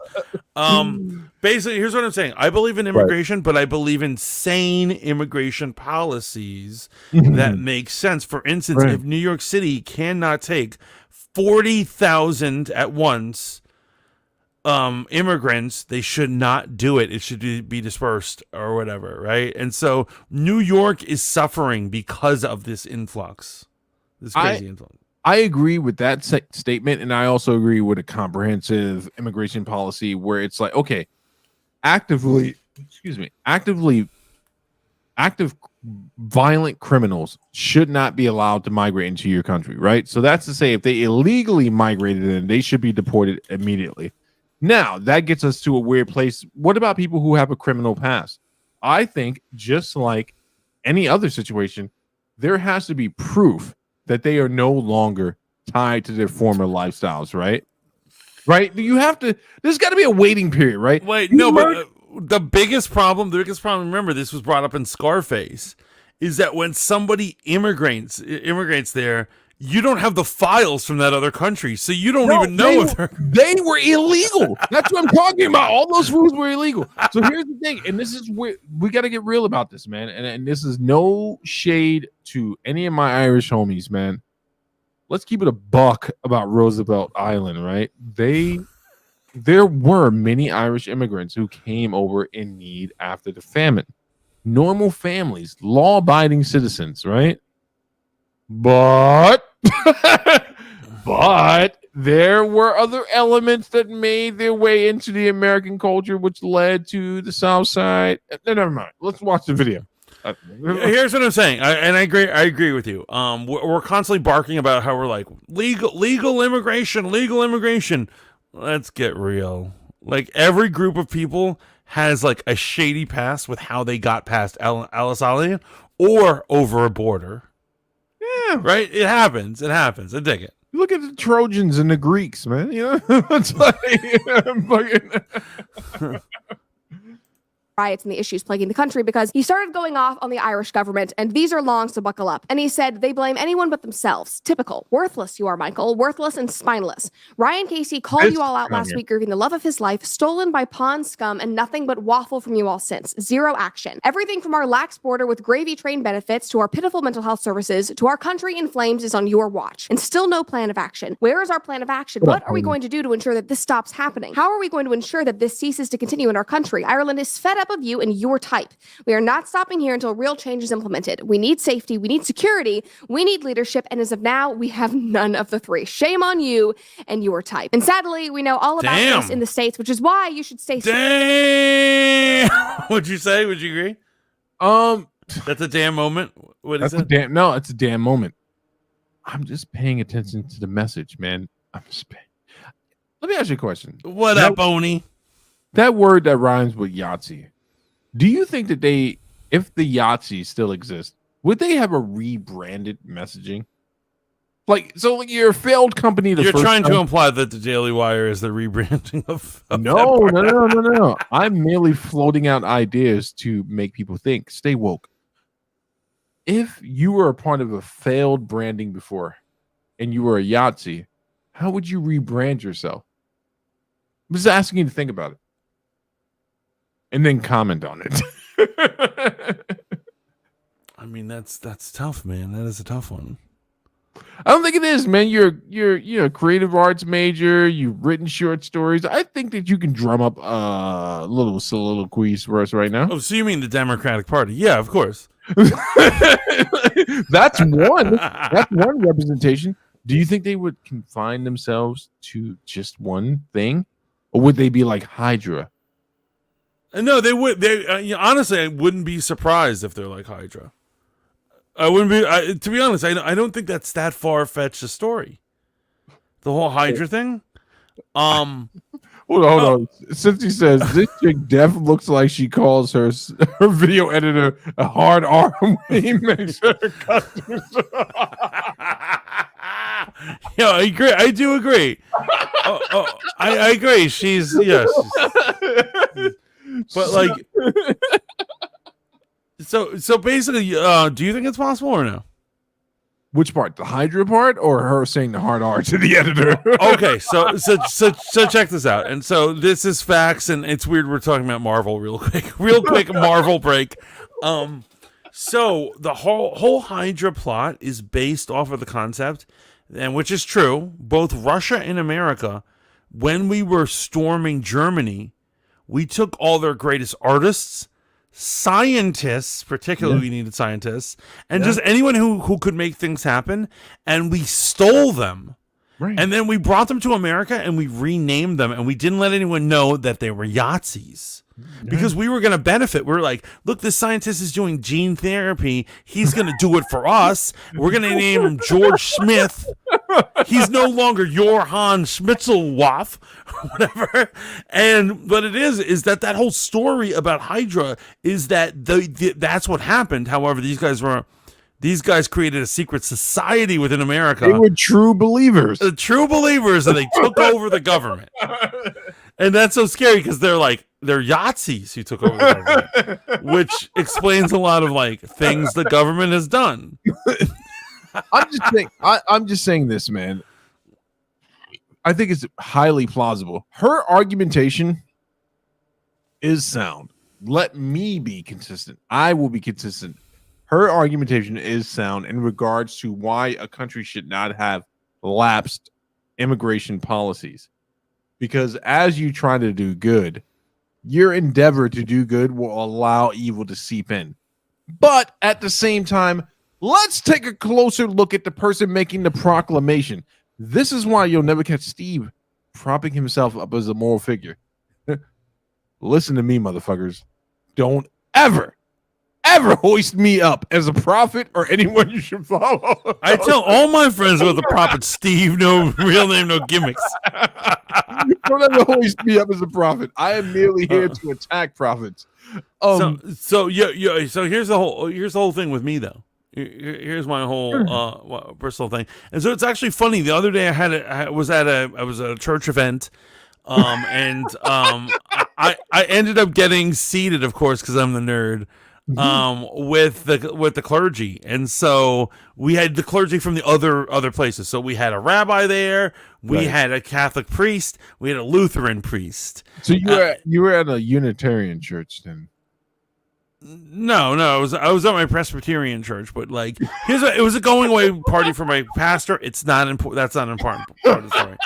Basically, here's what I'm saying. I believe in immigration, but I believe in sane immigration policies that make sense. For instance, if New York City cannot take 40,000 at once immigrants, they should not do it. It should be dispersed or whatever, right? And so New York is suffering because of this influx, this crazy influx. I agree with that statement, and I also agree with a comprehensive immigration policy where it's like, okay, active violent criminals should not be allowed to migrate into your country, right? So that's to say, if they illegally migrated in, they should be deported immediately. Now, that gets us to a weird place. What about people who have a criminal past? I think, just like any other situation, there has to be proof that they are no longer tied to their former lifestyles, right? Right? There's got to be a waiting period, right? Wait, no, but the biggest problem, remember, this was brought up in Scarface, is that when somebody immigrates there, you don't have the files from that other country, so you don't even know if they were illegal. That's what I'm talking about. All those rules were illegal. So here's the thing, and this is where we got to get real about this, man. And this is no shade to any of my Irish homies, man. let's keep it a buck about Roosevelt Island, right? There were many Irish immigrants who came over in need after the famine. Normal families, law-abiding citizens, right? But there were other elements that made their way into the American culture, which led to the South Side. Never mind. Let's watch the video. Here's what I'm saying, and I agree with you. We're constantly barking about how we're like legal immigration. Let's get real. Like every group of people has like a shady past with how they got past Ellis Island or over a border. Yeah, right. It happens. I dig it. Look at the Trojans and the Greeks, man. You know, it's like fucking. Riots and the issues plaguing the country because he started going off on the Irish government, and these are longs to buckle up. And he said they blame anyone but themselves. Typical. Worthless you are, Michael. Worthless and spineless. Ryan Casey called you all out last week, grieving the love of his life, stolen by pawn scum, and nothing but waffle from you all since. Zero action. Everything from our lax border with gravy train benefits to our pitiful mental health services to our country in flames is on your watch. And still no plan of action. Where is our plan of action? What are we going to do to ensure that this stops happening? How are we going to ensure that this ceases to continue in our country? Ireland is fed up of you and your type. We are not stopping here until real change is implemented. We need safety, we need security, we need leadership, and as of now, we have none of the three. Shame on you and your type. And sadly, we know all about this in the States, which is why you should stay safe. Damn! What'd you say? Would you agree? That's a damn moment. What is it? It's a damn moment. I'm just paying attention to the message, man. Let me ask you a question. What up, Oni? That word that rhymes with Yahtzee. Do you think that if the Yahtzee still exists, would they have a rebranded messaging? Like you're a failed company. You're trying to imply that the Daily Wire is the rebranding of No. I'm merely floating out ideas to make people think. Stay woke. If you were a part of a failed branding before and you were a Yahtzee, how would you rebrand yourself? I'm just asking you to think about it. And then comment on it. I mean, that's tough, man. That is a tough one. I don't think it is, man. You're a creative arts major. You've written short stories. I think that you can drum up a little soliloquies for us right now. Oh, so you mean the Democratic Party? Yeah, of course. That's one. That's one representation. Do you think they would confine themselves to just one thing, or would they be like Hydra? No, they would. Honestly, I wouldn't be surprised if they're like Hydra. I wouldn't be. To be honest, I don't think that's that far-fetched a story. The whole Hydra thing. Hold on. Since he says this chick Def looks like she calls her video editor a hard R when he makes her customers. Yeah, I agree. I do agree. I agree. She's yes. But like, so basically, do you think it's possible or no? Which part, the Hydra part, or her saying the hard R to the editor? Okay, so check this out. And so this is facts, and it's weird we're talking about Marvel real quick Marvel break. So the whole Hydra plot is based off of the concept, and which is true. Both Russia and America, when we were storming Germany, we took all their greatest artists, scientists, particularly we needed scientists, and just anyone who could make things happen, and we stole them. Right. And then we brought them to America and we renamed them, and we didn't let anyone know that they were Yahtzees. Because we were going to benefit. We're like, look, this scientist is doing gene therapy. He's going to do it for us. We're going to name him George Smith. He's no longer Johann Schmitzelwaff, whatever. And what it is that whole story about Hydra is that that's what happened. However, these guys created a secret society within America. They were true believers. True believers, and they took over the government. And that's so scary because they're Yahtzees who took over the government, which explains a lot of like things the government has done. I'm just saying this, man. I think it's highly plausible. Her argumentation is sound. Let me be consistent. I will be consistent. Her argumentation is sound in regards to why a country should not have lapsed immigration policies. Because as you try to do good, your endeavor to do good will allow evil to seep in. But at the same time, let's take a closer look at the person making the proclamation. This is why you'll never catch Steve propping himself up as a moral figure. Listen to me, motherfuckers. Don't ever hoist me up as a prophet or anyone you should follow. I tell all my friends about the prophet Steve, no real name, no gimmicks. Don't ever hoist me up as a prophet. I am merely here to attack prophets. So here's the whole thing with me though. Here's my whole personal thing, and so it's actually funny. The other day I was at a church event, and I ended up getting seated, of course, because I'm the nerd. With the clergy, and so we had the clergy from the other places. So we had a rabbi there, we had a Catholic priest, we had a Lutheran priest. So you were at a Unitarian church then? No, I was at my Presbyterian church, but like it was a going away party for my pastor. It's not important. That's not an important part of the story.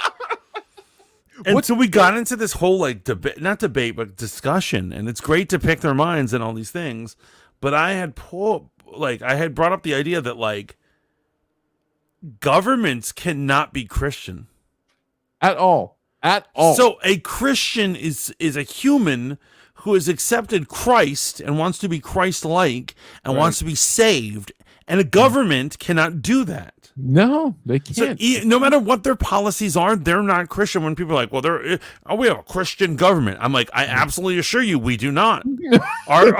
And so we got into this whole like not debate, but discussion, and it's great to pick their minds and all these things. But I had brought up the idea that like governments cannot be Christian at all. So a Christian is a human who has accepted Christ and wants to be Christ-like and wants to be saved, and a government cannot do that. No, they can't. So, no matter what their policies are, they're not Christian. When people are like, well, we have a Christian government. I'm like, I absolutely assure you, we do not. Our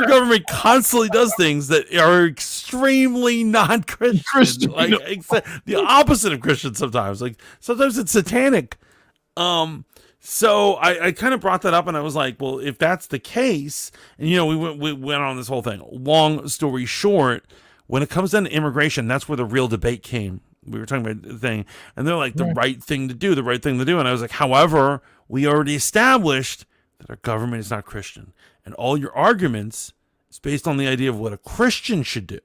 government constantly does things that are extremely non-Christian. Like the opposite of Christian sometimes. Like sometimes it's satanic. So I kind of brought that up, and I was like, well, if that's the case, and we went on this whole thing. Long story short, when it comes down to immigration, that's where the real debate came. We were talking about the thing, and they're like, the right thing to do. And I was like, however, we already established that our government is not Christian, and all your arguments is based on the idea of what a Christian should do.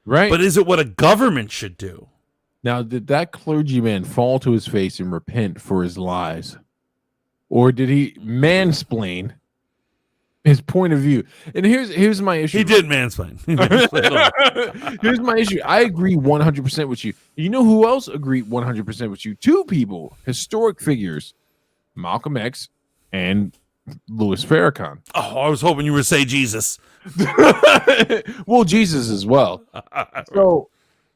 Right. But is it what a government should do? Now, did that clergyman fall to his face and repent for his lies? Or did he mansplain his point of view? And here's my issue. He did mansplain. Here's my issue. I agree 100% with you. You know who else agreed 100% with you? Two people, historic figures, Malcolm X and Louis Farrakhan. Oh, I was hoping you would say Jesus. Well, Jesus as well. So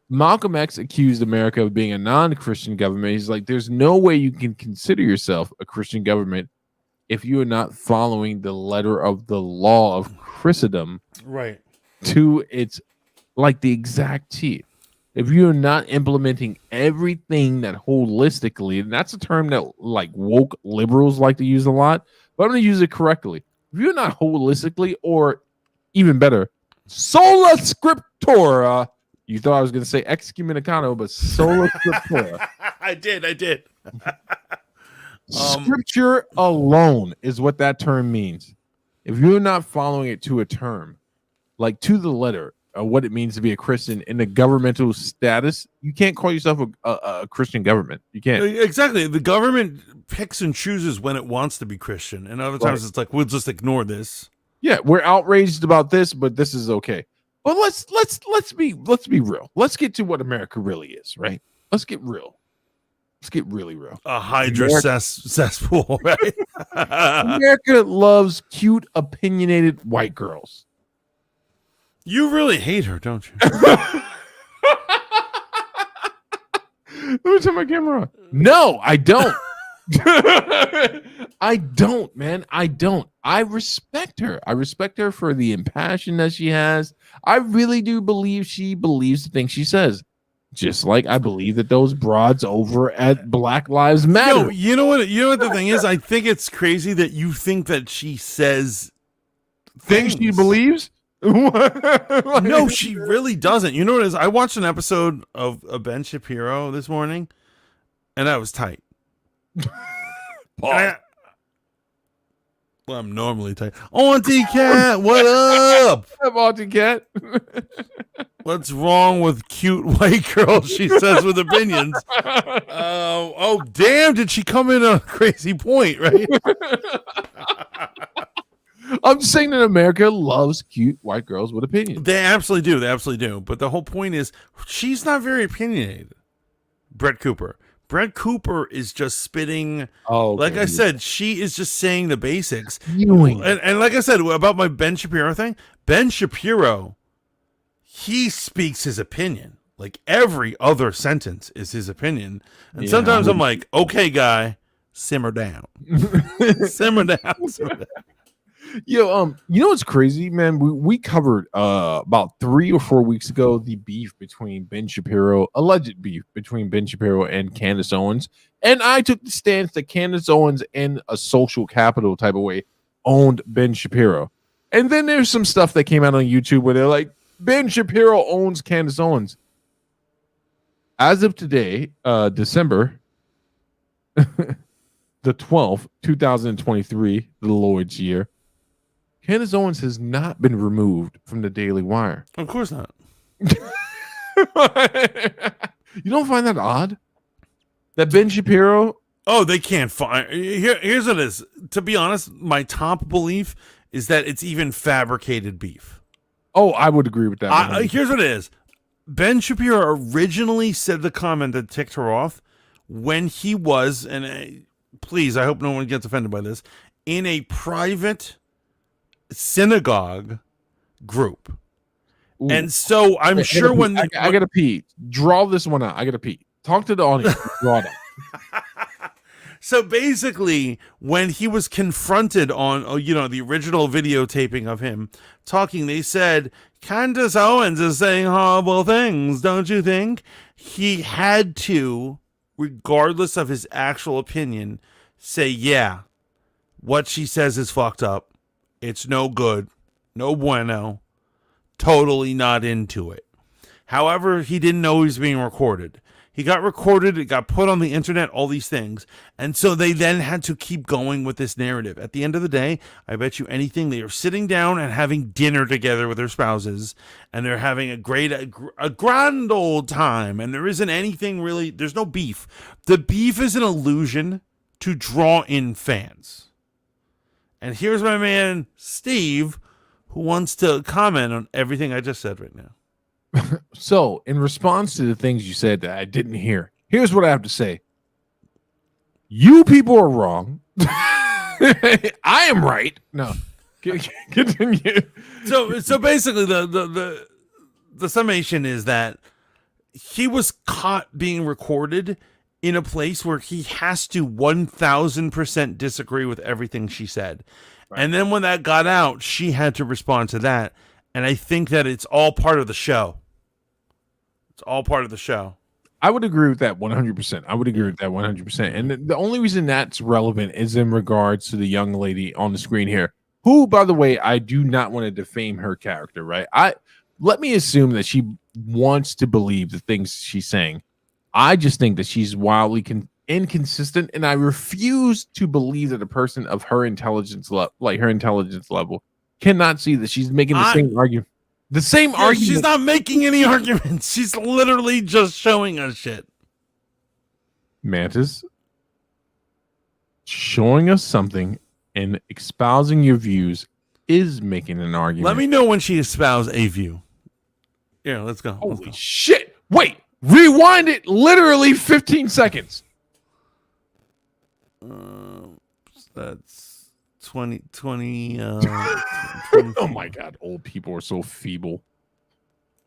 Malcolm X accused America of being a non-Christian government. He's like, there's no way you can consider yourself a Christian government if you are not following the letter of the law of Christendom, right, to its like the exact T. If you are not implementing everything that holistically, and that's a term that like woke liberals like to use a lot, but I'm going to use it correctly. If you're not holistically, or even better, sola scriptura. You thought I was going to say excommunicado, but sola scriptura. I did. Scripture alone is what that term means. If you're not following it to a term, like to the letter of what it means to be a Christian in the governmental status, you can't call yourself a Christian government. You can't. Exactly. The government picks and chooses when it wants to be Christian, and other times it's like, we'll just ignore this. Yeah, we're outraged about this, but this is okay. Well, let's be real. Let's get to what America really is, right? Let's get real. Let's get really real. A Hydra cesspool, right? America loves cute, opinionated white girls. You really hate her, don't you? Let me turn my camera on. No, I don't. I don't, man. I don't. I respect her. I respect her for the impassion that she has. I really do believe she believes the things she says. Just like I believe that those broads over at Black Lives Matter. No, you know what the thing is? I think it's crazy that you think that she says things she believes. No, she really doesn't. You know what it is? I watched an episode of Ben Shapiro this morning, and that was tight. Well, I'm normally tight. Auntie Cat, what up? Auntie Cat. What's wrong with cute white girls? She says with opinions. Oh, damn! Did she come in on a crazy point? Right? I'm just saying that America loves cute white girls with opinions. They absolutely do. They absolutely do. But the whole point is, she's not very opinionated. Brett Cooper is just spitting. Oh, okay. Like I said, she is just saying the basics. Viewing. And like I said about my Ben Shapiro thing, Ben Shapiro, he speaks his opinion. Like every other sentence is his opinion. And sometimes I'm like, okay, guy, simmer down. Simmer down. Simmer down. Yo, you know what's crazy, man? We covered about 3 or 4 weeks ago the beef between Ben Shapiro, alleged beef between Ben Shapiro and Candace Owens, and I took the stance that Candace Owens, in a social capital type of way, owned Ben Shapiro. And then there's some stuff that came out on YouTube where they're like, Ben Shapiro owns Candace Owens. As of today, December the 12th, 2023, the Lord's year, Candace Owens has not been removed from the Daily Wire. Of course not. You don't find that odd? That Ben Shapiro... Oh, they can't find... Here's what it is. To be honest, my top belief is that it's even fabricated beef. Oh, I would agree with that. Here's what it is. Ben Shapiro originally said the comment that ticked her off when he was, and please, I hope no one gets offended by this, in a private synagogue group. Ooh. And so I'm sure when I gotta pee. Draw this one out. I gotta pee. Talk to the audience. Draw it out. So basically, when he was confronted on, the original videotaping of him talking, they said, Candace Owens is saying horrible things, don't you think? He had to, regardless of his actual opinion, say, yeah, what she says is fucked up. It's no good. No bueno. Totally not into it. However, he didn't know he was being recorded. He got recorded, it got put on the internet, all these things. And so they then had to keep going with this narrative. At the end of the day, I bet you anything, they are sitting down and having dinner together with their spouses, and they're having a grand old time. And there isn't anything really, there's no beef. The beef is an illusion to draw in fans. And here's my man, Steve, who wants to comment on everything I just said right now. So, in response to the things you said that I didn't hear, here's what I have to say. You people are wrong. I am right. No. Continue. So basically the summation is that he was caught being recorded in a place where he has to 1000% disagree with everything she said. Right. And then when that got out, she had to respond to that. And I think that it's all part of the show. It's all part of the show. I would agree with that 100%. I would agree with that 100%. And the only reason that's relevant is in regards to the young lady on the screen here, who, by the way, I do not want to defame her character, right? Let me assume that she wants to believe the things she's saying. I just think that she's wildly inconsistent, and I refuse to believe that a person of her intelligence level cannot see that she's making the same argument. The same argument. She's not making any arguments. She's literally just showing us shit. Mantis, showing us something and espousing your views is making an argument. Let me know when she espouses a view. Yeah, let's go. Holy shit. Wait. Rewind it literally 15 seconds. That's 20. Oh my God. Old people are so feeble.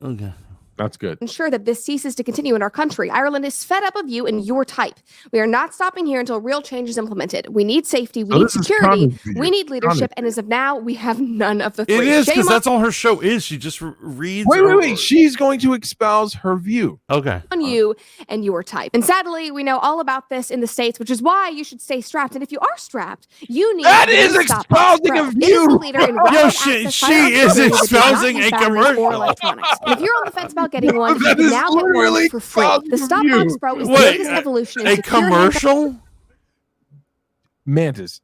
Okay. That's good. Ensure that this ceases to continue in our country. Ireland is fed up of you and your type. We are not stopping here until real change is implemented. We need safety. We need security. We need leadership. And as of now, we have none of the three. It is because that's all her show is. She just reads. Wait. She's going to espouse her view. Okay. On you and your type. And sadly, we know all about this in the States, which is why you should stay strapped. And if you are strapped, you need that is espousing a view. Yo, she is espousing a commercial. And if you're on the fence about getting one, you can now get one for free. The Stopbox Pro is the latest evolution in a commercial. Mantis,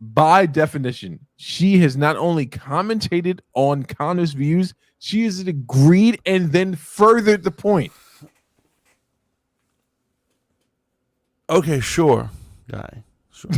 by definition, she has not only commentated on Connor's views, she has agreed and then furthered the point. Okay, sure, guy. Sure.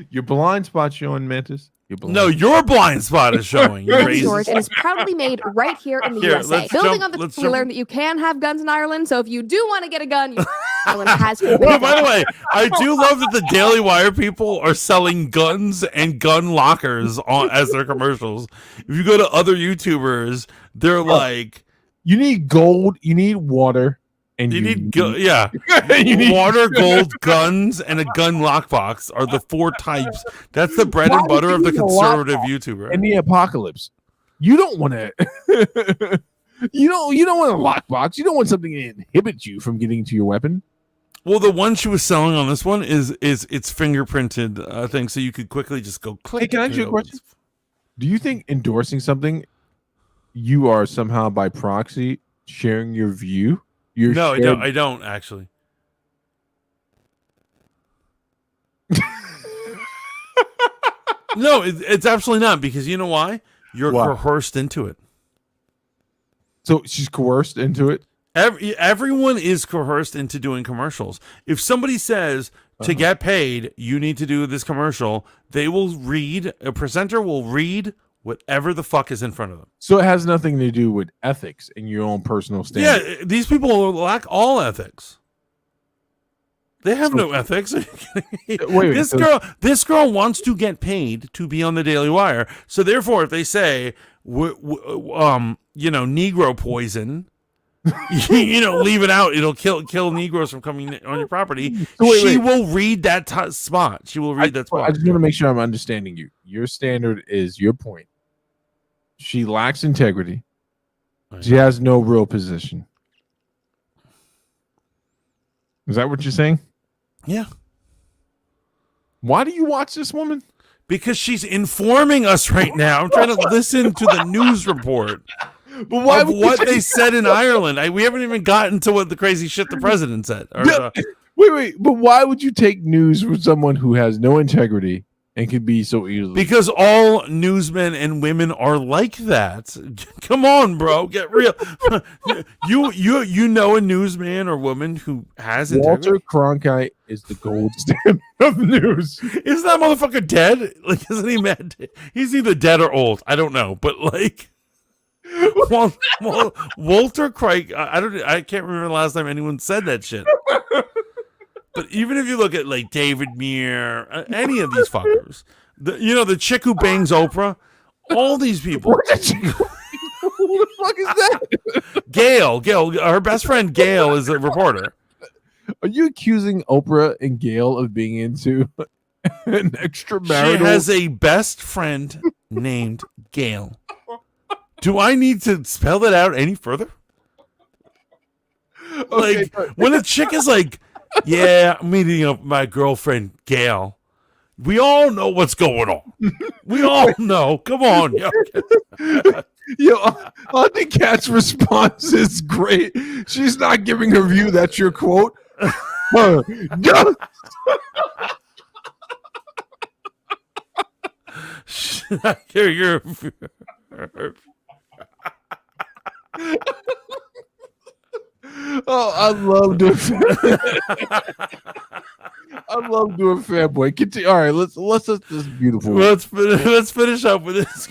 Your blind spot showing, Mantis. No, your blind spot is showing. You Prince racist. George, and is proudly made right here in the Here, USA. let's Building jump- on the let's we jump- learned that you can have guns in Ireland, so if you do want to get a gun, Ireland has been Well, by the way, I do love that the Daily Wire people are selling guns and gun lockers as their commercials. If you go to other YouTubers, they're like, You need gold, you need water, and you need you need water, gold, guns, and a gun lockbox are the 4 types. That's the bread Why and butter would of the you need a conservative lockbox YouTuber. in the apocalypse. You don't want to. you don't want a lockbox. You don't want something to inhibit you from getting to your weapon. Well, the one she was selling on this one is it's fingerprinted thing, so you could quickly just go click. Hey, can I ask you a question? Do you think endorsing something, you are somehow by proxy sharing your view? No, I don't actually. No, it's absolutely not, because you know why? You're Why? coerced into it. So she's coerced into it. Everyone is coerced into doing commercials. If somebody says to get paid, you need to do this commercial, they will read, a presenter will read whatever the fuck is in front of them. So it has nothing to do with ethics and your own personal standard. Yeah, these people lack all ethics. They have no ethics. Are you kidding me? Wait, This girl wants to get paid to be on the Daily Wire. So therefore, if they say, Negro poison, leave it out. It'll kill Negroes from coming on your property. So she will read that spot. She will read that spot. I just want to make sure I'm understanding you. Your standard is your point. She lacks integrity. She has no real position. Is that what you're saying? Yeah. Why do you watch this woman? Because she's informing us right now. I'm trying to listen to the news report. But why of what they said in Ireland. We haven't even gotten to what the crazy shit the president said. Wait. But why would you take news from someone who has no integrity and can be so easily? Because all newsmen and women are like that. Come on, bro, get real. you know a newsman or woman who has integrity? Walter Cronkite is the gold standard of news. Isn't that motherfucker dead? Like, isn't he mad? He's either dead or old. I don't know, but like. Walter Craig, I can't remember the last time anyone said that shit. But even if you look at like David Muir, any of these fuckers, the chick who bangs Oprah, all these people. Who the fuck is that? Gail, her best friend Gail is a reporter. Are you accusing Oprah and Gail of being into an extramarital? She has a best friend named Gail. Do I need to spell that out any further? Okay, like, when a chick is like, yeah, I'm meeting up my girlfriend, Gail. We all know what's going on. We all know. Come on. Yo, Auntie Kat's response is great. She's not giving her view. That's your quote. You're Oh, I love doing. I love doing fanboy. Continue. All right, let's this beautiful. Let's finish up with this.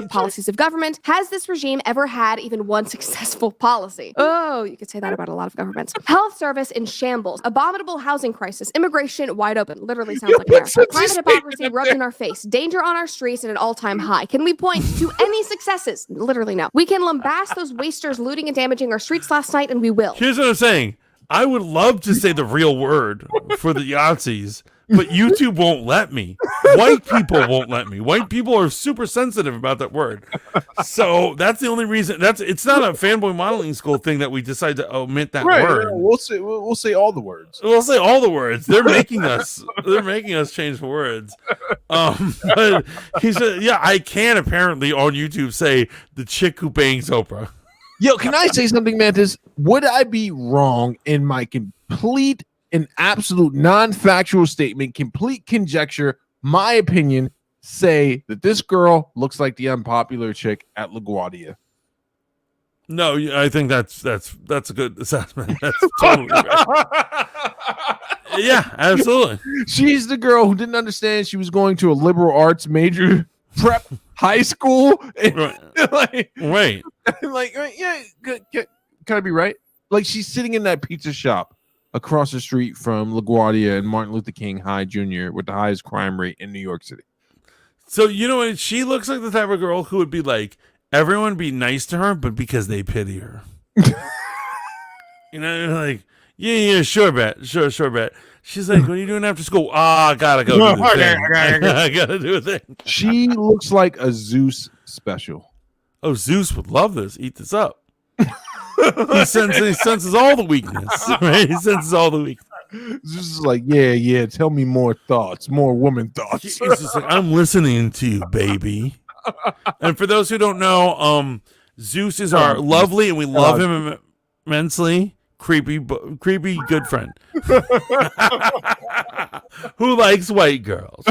Policies of government. Has this regime ever had even one successful policy? Oh, you could say that about a lot of governments. Health service in shambles. Abominable housing crisis. Immigration wide open. Literally sounds like America. Climate hypocrisy rubbed in our face. Danger on our streets at an all-time high. Can we point to any successes? Literally no. We can lambast those wasters looting and damaging our streets last night, and we will. Here's what I'm saying. I would love to say the real word for the Yahtzees, but YouTube won't let me. White people won't let me. White people are super sensitive about that word. So that's the only reason. It's not a fanboy modeling school thing that we decide to omit that word. Yeah, we'll say all the words. We'll say all the words. They're making us change the words. But he said, yeah, I can apparently on YouTube say the chick who bangs Oprah. Yo, can I say something, Mantis? Would I be wrong in my complete an absolute non-factual statement, complete conjecture, my opinion, say that this girl looks like the unpopular chick at LaGuardia. No, I think that's a good assessment. That's totally right. Yeah, absolutely. She's the girl who didn't understand she was going to a liberal arts major prep high school. And Right. Wait. Yeah, can I be right? Like, she's sitting in that pizza shop across the street from LaGuardia and Martin Luther King High Jr. with the highest crime rate in New York City. So, you know what? She looks like the type of girl who would be like, everyone be nice to her, but because they pity her. You know, like, yeah, sure bet. She's like, what are you doing after school? I gotta go do the thing. I gotta do a thing. She looks like a Zeus special. Oh, Zeus would love this. Eat this up. He senses all the weakness. Right? He senses all the weakness. Zeus is like, yeah, tell me more thoughts, more woman thoughts. He's just like, I'm listening to you, baby. And for those who don't know, Zeus is our lovely, and we love him immensely, creepy good friend who likes white girls.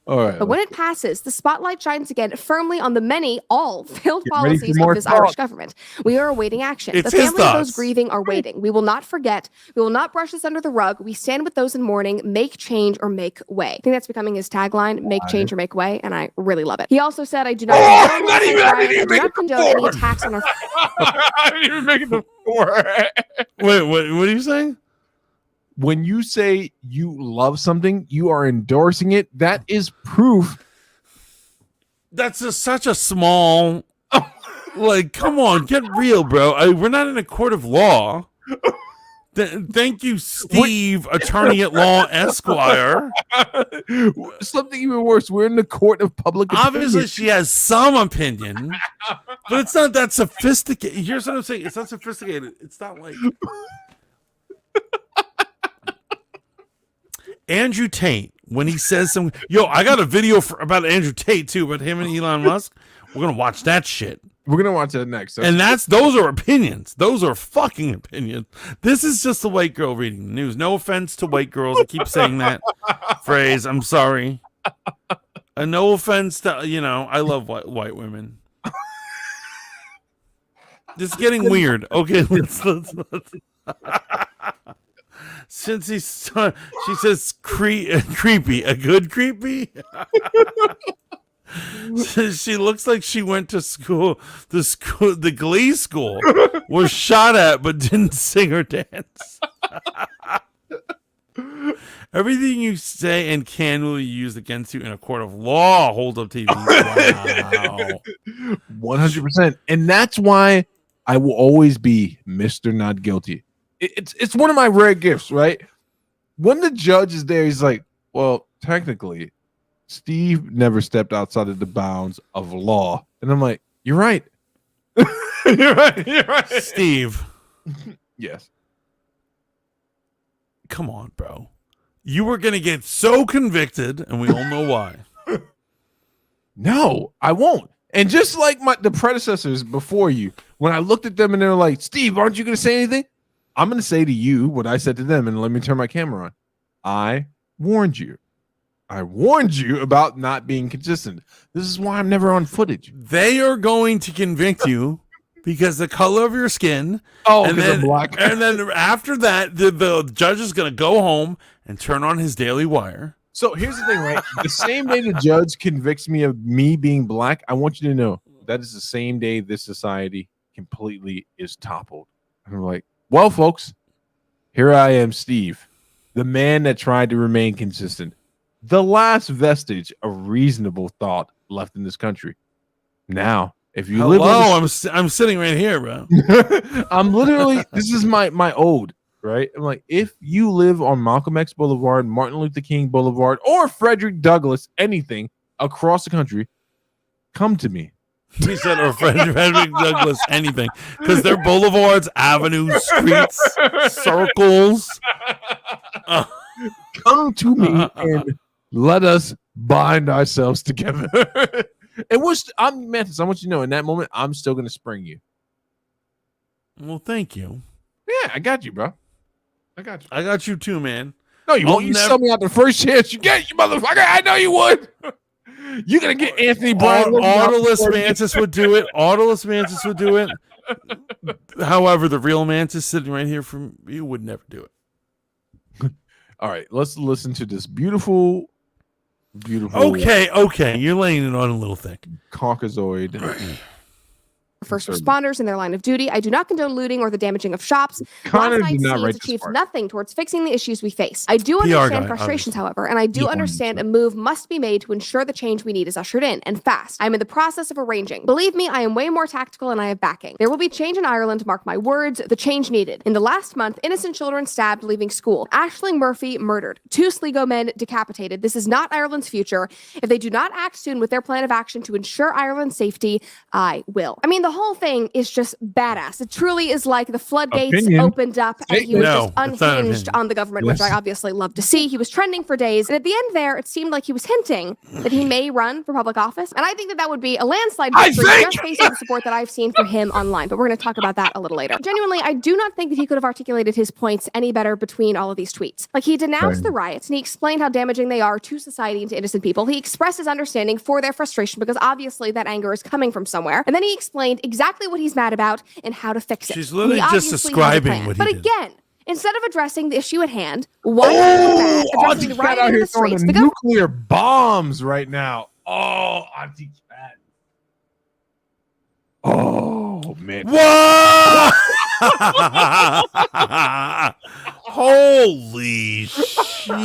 All right. But when it passes, the spotlight shines again firmly on the all failed policies of this Irish government. We are awaiting action. It's the family his of those thoughts. grieving are waiting. We will not forget. We will not brush this under the rug. We stand with those in mourning, make change or make way. I think that's becoming his tagline, make change or make way, and I really love it. He also said, I do not condone any attacks on our... I didn't even make it before. Wait, what are you saying? When you say you love something, you are endorsing it. That is proof. That's such a small, like, come on, get real, bro. We're not in a court of law. Thank you, Steve, attorney at law, Esquire. Something even worse. We're in the court of public opinion. Obviously, she has some opinion, but it's not that sophisticated. Here's what I'm saying. It's not sophisticated. It's not like... Andrew Tate, when he says some, I got a video about Andrew Tate too, but him and Elon Musk. We're gonna watch that shit. We're gonna watch that next. And those are opinions. Those are fucking opinions. This is just a white girl reading the news. No offense to white girls. I keep saying that phrase. I'm sorry. No offense to I love white women. Just getting weird. Okay, let's. Since she says creepy, a good creepy. She looks like she went to school. The Glee school was shot at, but didn't sing or dance. Everything you say and can will be used against you in a court of law. Hold up TV. Wow. 100%, and that's why I will always be Mr. Not Guilty. It's one of my rare gifts, right? When the judge is there, he's like, well, technically, Steve never stepped outside of the bounds of law. And I'm like, you're right. You're right. Steve. Yes. Come on, bro. You were going to get so convicted, and we all know why. No, I won't. And just like the predecessors before you, when I looked at them and they were like, Steve, aren't you going to say anything? I'm going to say to you what I said to them, and let me turn my camera on. I warned you. I warned you about not being consistent. This is why I'm never on footage. They are going to convict you because the color of your skin. Oh, and then, black. And then after that, the judge is going to go home and turn on his Daily Wire. So here's the thing, right? The same day the judge convicts me of me being black, I want you to know that is the same day this society completely is toppled. And I'm like, well, folks, here I am, Steve, the man that tried to remain consistent, the last vestige of reasonable thought left in this country. Now, if you live, I'm sitting right here, bro. I'm literally. This is my ode, right? I'm like, if you live on Malcolm X Boulevard, Martin Luther King Boulevard, or Frederick Douglass, anything across the country, come to me. He said, or Frederick Douglass, anything. Because they're boulevards, avenues, streets, circles. Come to me and let us bind ourselves together. And Mantis, I want you to know, in that moment, I'm still going to spring you. Well, thank you. Yeah, I got you, bro. I got you. I got you too, man. No, you won't. You sell me out the first chance you get, you motherfucker. I know you would. You're gonna get Anthony Bryan. Autolus Mantis would do it. Autolus Mantis would do it. However, the real Mantis sitting right here from you would never do it. All right, let's listen to this beautiful. Okay. You're laying it on a little thick. Caucasoid. First responders in their line of duty. I do not condone looting or the damaging of shops. Connor Last did night's not scenes write this achieved part. nothing towards fixing the issues we face. I do PR understand guy, frustrations, obviously. however, and I do understand a move must be made to ensure the change we need is ushered in, and fast. I'm in the process of arranging. Believe me, I am way more tactical and I have backing. There will be change in Ireland, mark my words, the change needed. In the last month, innocent children stabbed leaving school. Aisling Murphy murdered. 2 Sligo men decapitated. This is not Ireland's future. If they do not act soon with their plan of action to ensure Ireland's safety, I will. I mean, the whole thing is just badass. It truly is like the floodgates opened up and he was just unhinged on the government, which I obviously love to see. He was trending for days. And at the end there, it seemed like he was hinting that he may run for public office. And I think that that would be a landslide victory just based on the support that I've seen for him online. But we're going to talk about that a little later. Genuinely, I do not think that he could have articulated his points any better between all of these tweets. Like, he denounced the riots and he explained how damaging they are to society and to innocent people. He expressed his understanding for their frustration because obviously that anger is coming from somewhere. And then he explained exactly what he's mad about and how to fix it. She's literally He just obviously describing has a plan. what he But did. again, instead of addressing the issue at hand, why is he mad addressing the Cat out rioting in here the throwing streets? the The government nuclear bombs right now. Oh, Auntie Cat. Oh man. Whoa! Holy shit!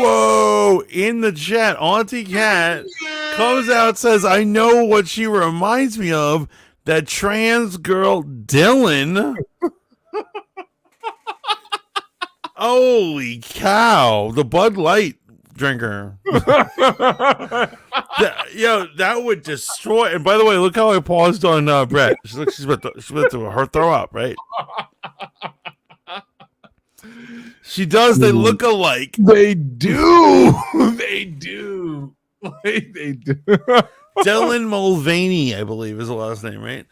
Whoa! In the chat, Auntie Cat comes out, says, "I know what she reminds me of. That trans girl, Dylan." Holy cow! The Bud Light drinker. That would destroy. And by the way, look how I paused on Brett. She's about to her throw up, right? She does. They look alike. They do. They do. They do. Dylan Mulvaney, I believe, is the last name, right?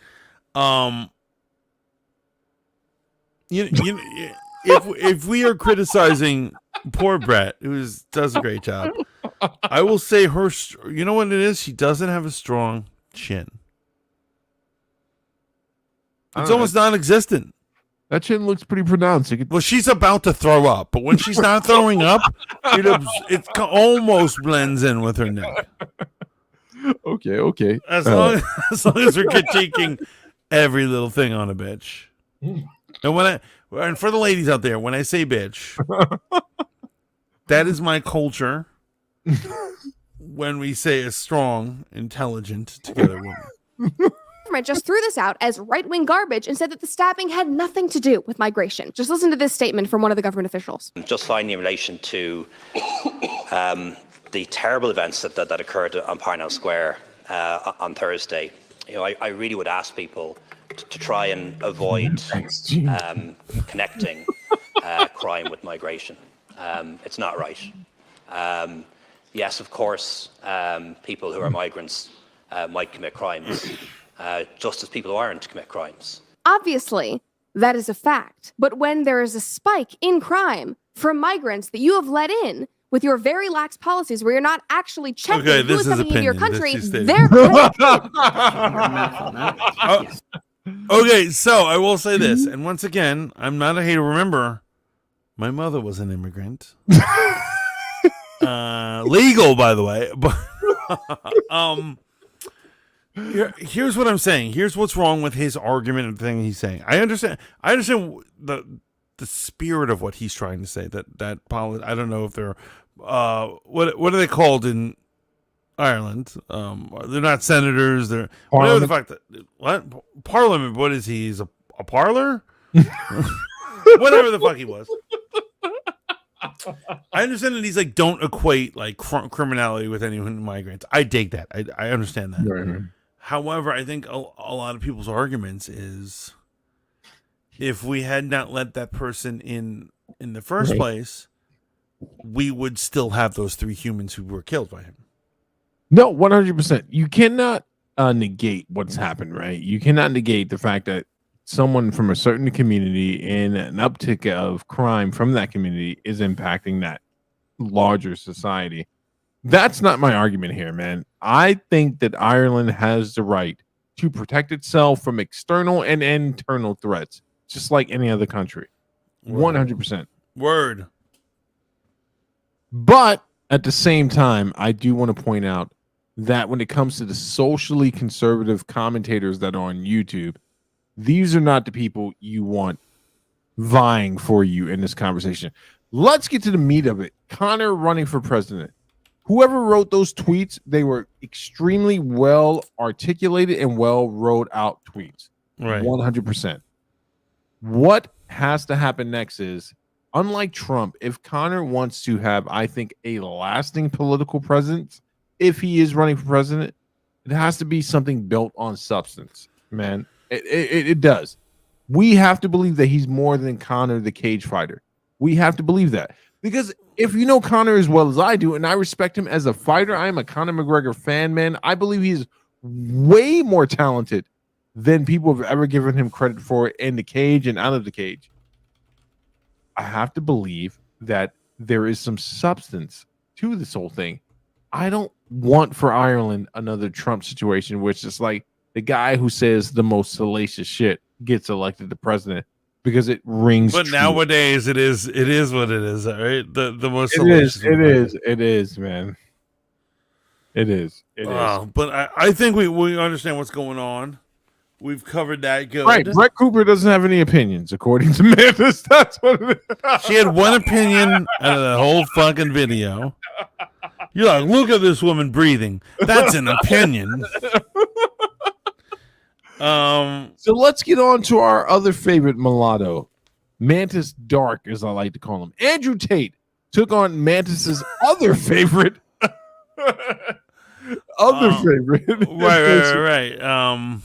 If we are criticizing poor Brett, who does a great job, I will say her. You know what it is? She doesn't have a strong chin. It's almost non-existent. That chin looks pretty pronounced. Well, she's about to throw up, but when she's not throwing up, it almost blends in with her neck. Okay. As long as we're critiquing every little thing on a bitch. And for the ladies out there, when I say bitch, that is my culture. When we say a strong, intelligent, together woman. government just threw this out as right-wing garbage and said that the stabbing had nothing to do with migration. Just listen to this statement from one of the government officials. Just finally, in relation to the terrible events that occurred on Parnell Square on Thursday, I really would ask people to try and avoid connecting crime with migration. It's not right. Yes, of course, people who are migrants might commit crimes, just as people who aren't commit crimes. Obviously, that is a fact. But when there is a spike in crime from migrants that you have let in with your very lax policies where you're not actually checking who is coming into your country, they're Okay, so I will say this, and once again, I'm not a hater. Remember, my mother was an immigrant. Legal, by the way. But here's what I'm saying. Here's what's wrong with his argument and the thing he's saying. I understand the spirit of what he's trying to say. I don't know if they're what are they called in Ireland? They're not senators. They're whatever the fuck. What parliament? What is he? He's a parlor? Whatever the fuck he was. I understand that he's like, don't equate like criminality with anyone migrants. I dig that. I understand that. Right. However, I think a lot of people's arguments is if we had not let that person in the first place, we would still have those 3 humans who were killed by him. No, 100%. You cannot negate what's happened, right? You cannot negate the fact that someone from a certain community and an uptick of crime from that community is impacting that larger society. That's not my argument here, man. I think that Ireland has the right to protect itself from external and internal threats, just like any other country. 100%. Word. But at the same time, I do want to point out that when it comes to the socially conservative commentators that are on YouTube, these are not the people you want vying for you in this conversation. Let's get to the meat of it. Connor running for president. Whoever wrote those tweets, they were extremely well articulated and well wrote out tweets. Right. 100%. What has to happen next is, unlike Trump, if Connor wants to have, I think, a lasting political presence, if he is running for president, it has to be something built on substance, man. It does. We have to believe that he's more than Connor the cage fighter. We have to believe that. Because if you know Connor as well as I do, and I respect him as a fighter, I am a Conor McGregor fan, man. I believe he's way more talented than people have ever given him credit for in the cage and out of the cage. I have to believe that there is some substance to this whole thing. I don't want for Ireland another Trump situation, which is like the guy who says the most salacious shit gets elected to president because it rings. But true. nowadays it is what it is, all right? The most it is, man. It is. But I think we understand what's going on. We've covered that good. Right. Brett Cooper doesn't have any opinions, according to Mantis. That's what it is. She had one opinion out of the whole fucking video. You're like, look at this woman breathing. That's an opinion. So let's get on to our other favorite mulatto, Mantis Dark, as I like to call him. Andrew Tate took on Mantis's other favorite. Right.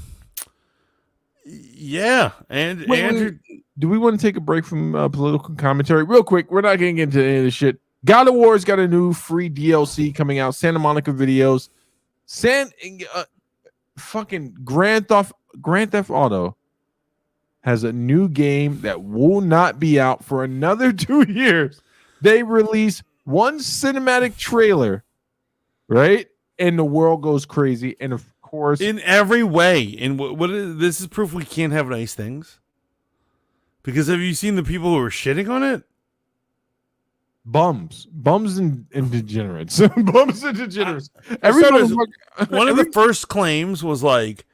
Yeah, and Wait, Andrew. Do we want to take a break from political commentary real quick? We're not getting into any of this shit. God of War's got a new free DLC coming out. Santa Monica Videos. Fucking Grand Theft Auto has a new game that will not be out for another 2 years. They release one cinematic trailer, right? And the world goes crazy. And of course, In every way. And what is this is proof we can't have nice things. Because have you seen the people who are shitting on it? bums and degenerates. Bums and degenerates. One of the first claims was like,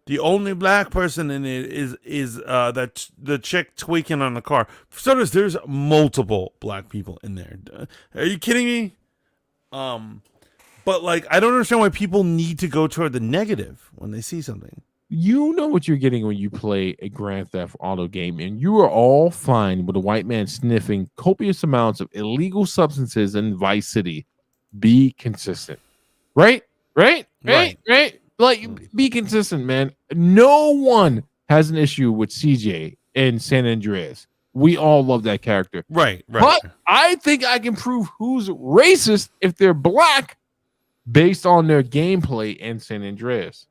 the only black person in it is that the chick tweaking on the car. For starters, there's multiple black people in there. Are you kidding me? But like, I don't understand why people need to go toward the negative when they see something. You know what you're getting when you play a Grand Theft Auto game, and you are all fine with a white man sniffing copious amounts of illegal substances in Vice City. Be consistent, right? Like, be consistent, man. No one has an issue with CJ in San Andreas. We all love that character, Right. But I think I can prove who's racist if they're black based on their gameplay in San Andreas.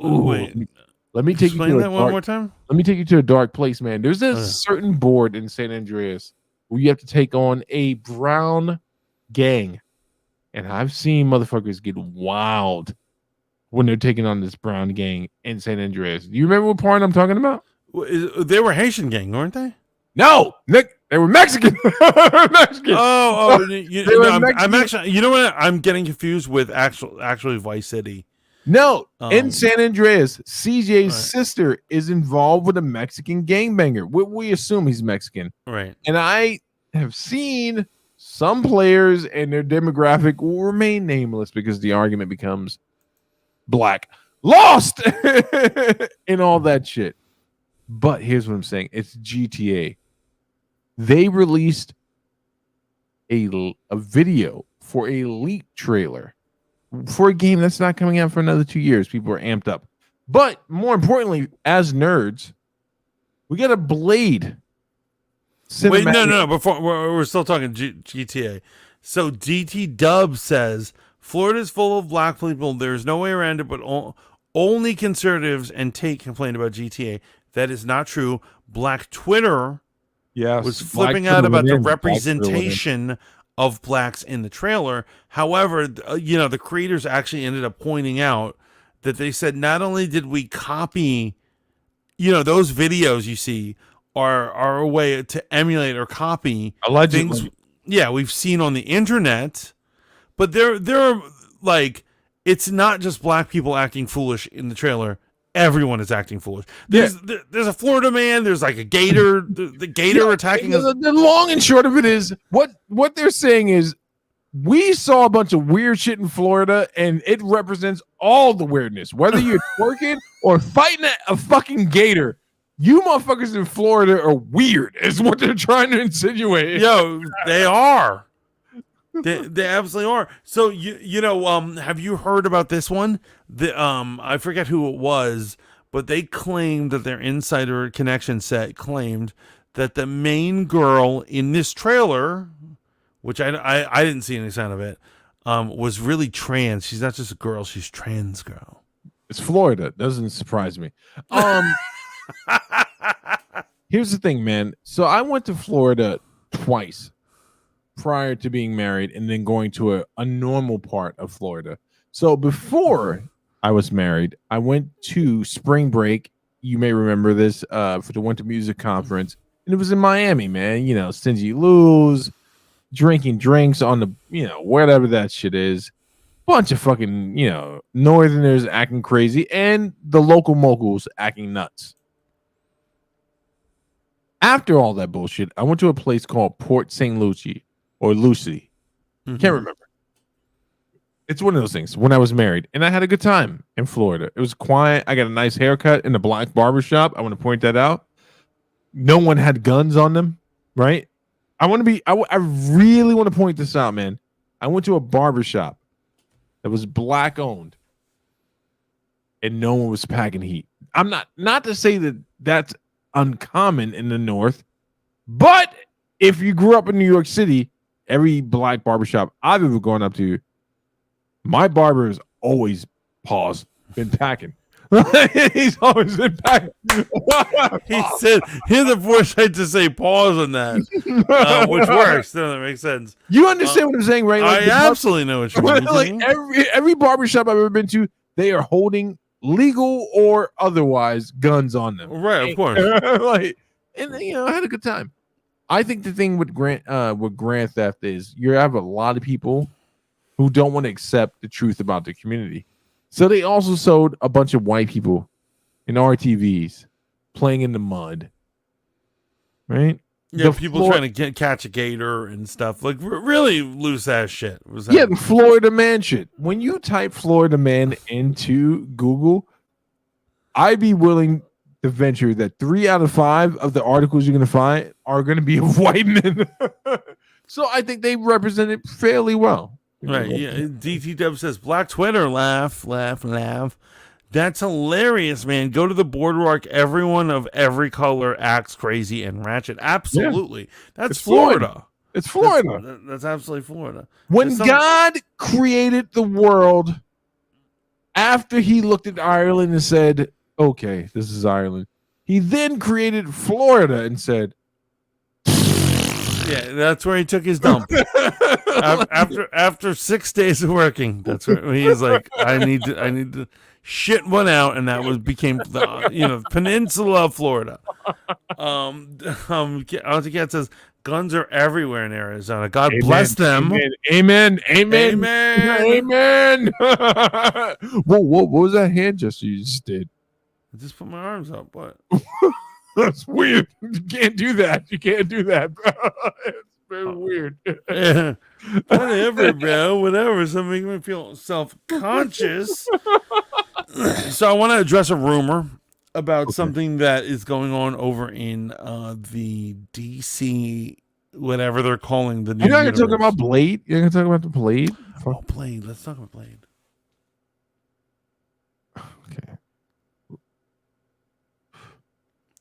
Ooh, Wait, let me take you explain to that one more time. Let me take you to a dark place, man. There's a certain board in San Andreas where you have to take on a brown gang. And I've seen motherfuckers get wild when they're taking on this brown gang in San Andreas. Do you remember what part I'm talking about? They were Haitian gang, weren't they? No, Nick, they were Mexican. Mexican. I'm actually. You know what? I'm getting confused with actually Vice City. No, in San Andreas, CJ's sister is involved with a Mexican gangbanger. We assume he's Mexican. Right. And I have seen some players and their demographic will remain nameless because the argument becomes black lost and all that shit. But here's what I'm saying. It's GTA. They released a video for a leak trailer for a game that's not coming out for another 2 years. People are amped up. But more importantly, as nerds, we got a Blade cinematic. Wait, no. Before we're still talking GTA. So DT Dub says Florida's full of black people. There's no way around it, but only conservatives and Tate complained about GTA. That is not true. Black Twitter was flipping out about the representation of blacks in the trailer. However, the creators actually ended up pointing out that they said not only did we copy, those videos you see are a way to emulate or copy things. Yeah, we've seen on the internet, but they're like, it's not just black people acting foolish in the trailer. Everyone is acting foolish. There's a Florida man. There's like a gator. The gator attacking us. The long and short of it is what they're saying is we saw a bunch of weird shit in Florida, and it represents all the weirdness. Whether you're twerking or fighting a fucking gator, you motherfuckers in Florida are weird. Is what they're trying to insinuate. Yo, they are. They absolutely are. So have you heard about this one? I forget who it was, but they claimed that their insider connection set claimed that the main girl in this trailer, which I didn't see any sign of it, was really trans. She's not just a girl; she's trans girl. It's Florida. Doesn't surprise me. Here's the thing, man. So I went to Florida twice prior to being married and then going to a normal part of Florida. So before I was married, I went to spring break. You may remember this for the Winter Music Conference. And it was in Miami, man. Stingy Lou's, drinking drinks on the, whatever that shit is. Bunch of fucking, Northerners acting crazy and the local moguls acting nuts. After all that bullshit, I went to a place called Port St. Lucie. Or Lucy. Can't remember. It's one of those things. When I was married, and I had a good time in Florida. It was quiet. I got a nice haircut in a black barbershop. I want to point that out. No one had guns on them, right? I really want to point this out, man. I went to a barbershop that was black owned, and no one was packing heat. I'm not to say that that's uncommon in the North, but if you grew up in New York City, every black barbershop I've ever gone up to, my barber has always been packing. He's always been packing. He said, here's the foresight to say pause on that, which works. No, that makes sense. You understand what I'm saying, right? Like, I absolutely know what you're saying. Like every barbershop I've ever been to, they are holding legal or otherwise guns on them. Right, of course. I had a good time. I think the thing with Grand Theft is you have a lot of people who don't want to accept the truth about the community. So they also sold a bunch of white people in RTVs playing in the mud. Right? Yeah, people trying to catch a gator and stuff. Like really loose ass shit. The Florida man shit. When you type Florida man into Google, I'd be willing to venture that 3 out of 5 of the articles you're going to find are going to be of white men. So I think they represent it fairly well. Right. Yeah. DT Dub says, Black Twitter, laugh, laugh, laugh. That's hilarious, man. Go to the boardwalk. Everyone of every color acts crazy and ratchet. Absolutely. Yeah. That's Florida. It's Florida. That's absolutely Florida. When God created the world, after he looked at Ireland and said, okay, this is Ireland, he then created Florida and said, yeah, that's where he took his dump. after 6 days of working, that's where he's like, I need to shit one out, and that became the peninsula of Florida. Auntie Cat says guns are everywhere in Arizona. God bless them. Amen. What was that hand gesture you just did? I just put my arms up. What? That's weird. You can't do that. It's very weird. Yeah. Whatever, bro. Whatever. Something makes me feel self-conscious. So I want to address a rumor about something that is going on over in the DC, whatever they're calling the new. You're not going to talk about Blade? You're going to talk about the Blade? Oh, Blade. Let's talk about Blade. Okay.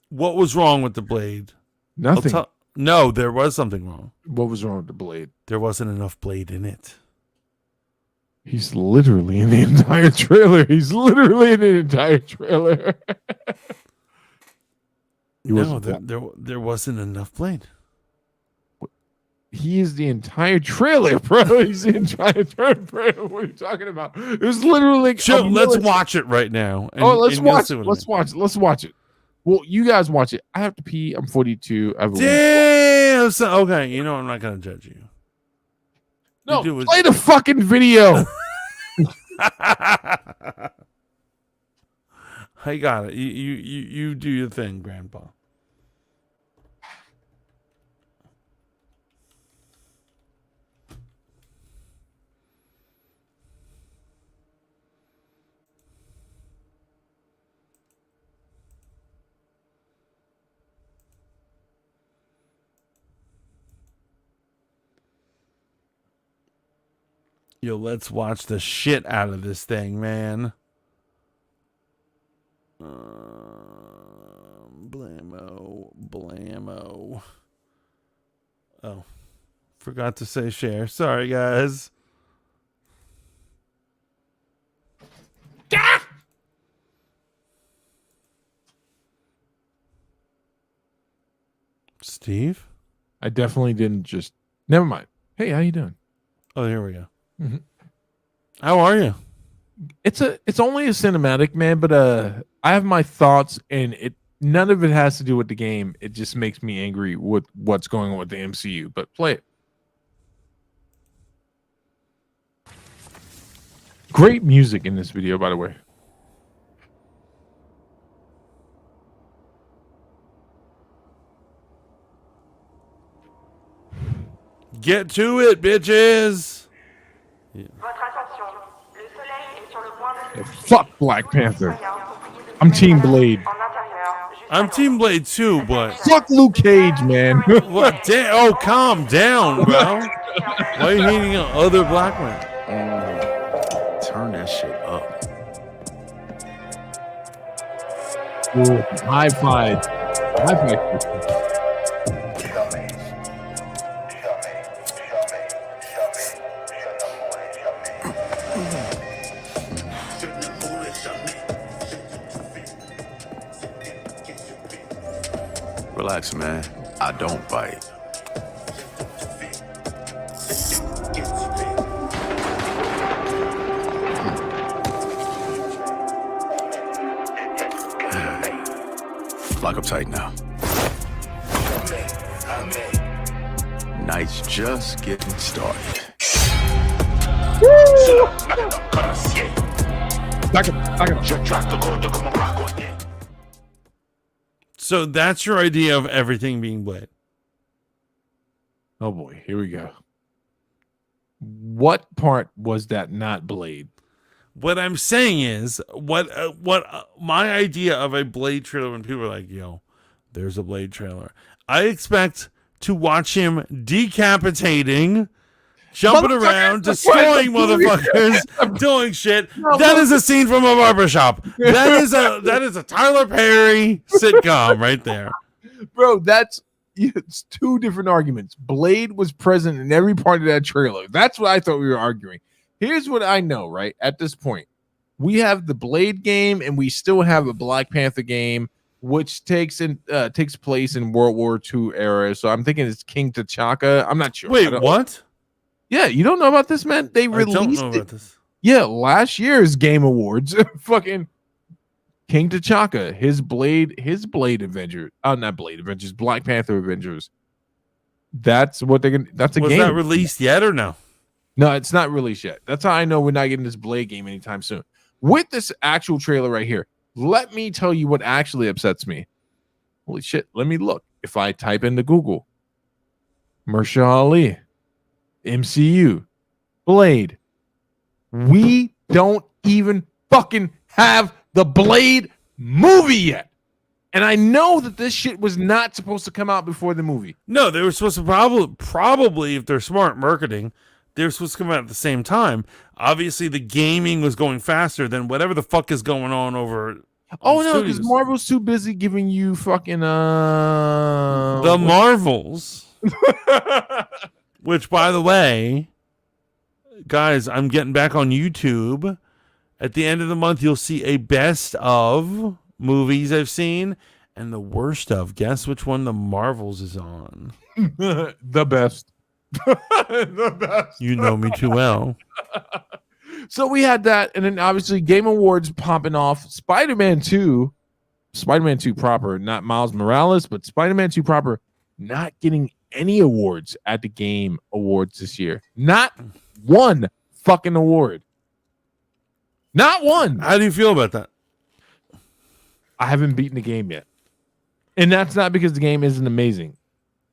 What was wrong with the Blade? Nothing. No, there was something wrong. What was wrong with the Blade? There wasn't enough Blade in it. He's literally in the entire trailer. He's literally in the entire trailer. No, there wasn't enough Blade. He is the entire trailer, bro. He's the entire trailer. What are you talking about? It was literally. Chill, let's watch it right now. Let's watch it. Let's watch it. Well, you guys watch it. I have to pee. I'm 42. Damn. So, okay, you know I'm not gonna judge you. No, play the fucking video. I got it. You do your thing, Grandpa. Yo, let's watch the shit out of this thing, man. Blammo. Oh, forgot to say share. Sorry, guys. Steve? I definitely didn't just. Never mind. Hey, how you doing? Oh, here we go. Mm-hmm. How are you? It's only a cinematic, man, but I have my thoughts, and none of it has to do with the game. It just makes me angry with what's going on with the MCU. But play it. Great music in this video, by the way. Get to it, bitches. Yeah. Fuck Black Panther. I'm Team Blade. I'm Team Blade too, but fuck Luke Cage, man. What? Oh, calm down, bro. Why are you hating on other black men? Turn that shit up. Ooh, high five. High five. Relax, man. I don't bite. Lock up tight now. Night's just getting started. So that's your idea of everything being Blade. Oh boy, here we go. What part was that not Blade? What I'm saying is, what my idea of a Blade trailer, when people are like, yo, there's a Blade trailer, I expect to watch him decapitating, jumping around, destroying motherfuckers, doing shit. That is a scene from a barbershop. That is a Tyler Perry sitcom right there. Bro, it's two different arguments. Blade was present in every part of that trailer. That's what I thought we were arguing. Here's what I know, right? At this point, we have the Blade game and we still have a Black Panther game, which takes place in World War II era. So I'm thinking it's King T'Chaka. I'm not sure. Wait, what? Yeah, you don't know about this, man? They released I don't know about this. Yeah, last year's Game Awards. Fucking King T'Chaka, his Blade Avengers. Not Blade Avengers, Black Panther Avengers. That's what they're gonna. That's a game. Was that released yet or no? No, it's not released yet. That's how I know we're not getting this Blade game anytime soon. With this actual trailer right here, let me tell you what actually upsets me. Holy shit, let me look. If I type into Google, Mahershala Ali, MCU, Blade, we don't even fucking have the Blade movie yet. And I know that this shit was not supposed to come out before the movie. No, they were supposed to probably, if they're smart marketing, they were supposed to come out at the same time. Obviously, the gaming was going faster than whatever the fuck is going on over. Oh no, because Marvel's too busy giving you fucking the Marvels. Which, by the way, guys, I'm getting back on YouTube. At the end of the month, you'll see a best of movies I've seen and the worst of. Guess which one the Marvels is on? The best. The best. You know me too well. So we had that, and then obviously Game Awards popping off. Spider-Man 2 proper, not Miles Morales, but Spider-Man 2 proper, not getting any awards at the Game Awards this year. Not one fucking award. Not one. How do you feel about that? I haven't beaten the game yet. And that's not because the game isn't amazing.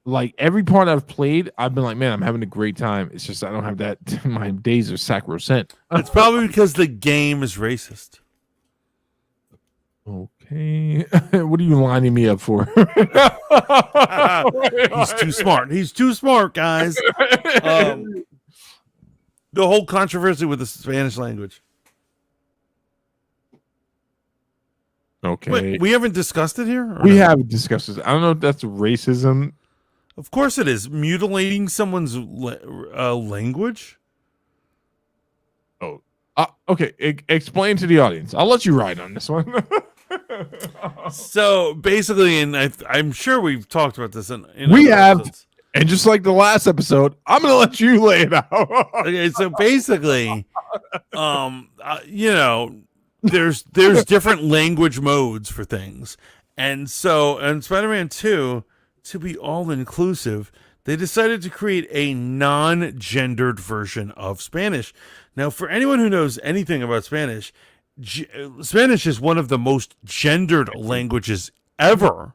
Like every part I've played, I've been like, man, I'm having a great time. It's just I don't have that. My days are sacrosanct. It's probably because the game is racist. Okay. What are you lining me up for? He's too smart. He's too smart, guys. The whole controversy with the Spanish language. Okay. Wait, we haven't discussed it here? Or We no? have discussed this. I don't know if that's racism. Of course it is. Mutilating someone's language? Oh, okay. Explain to the audience. I'll let you ride on this one. So basically, and I'm sure we've talked about this in We other have. episodes. And just like the last episode, I'm going to let you lay it out. Okay, so basically, there's different language modes for things. And so in Spider-Man 2, to be all inclusive, they decided to create a non-gendered version of Spanish. Now, for anyone who knows anything about Spanish, Spanish is one of the most gendered languages ever.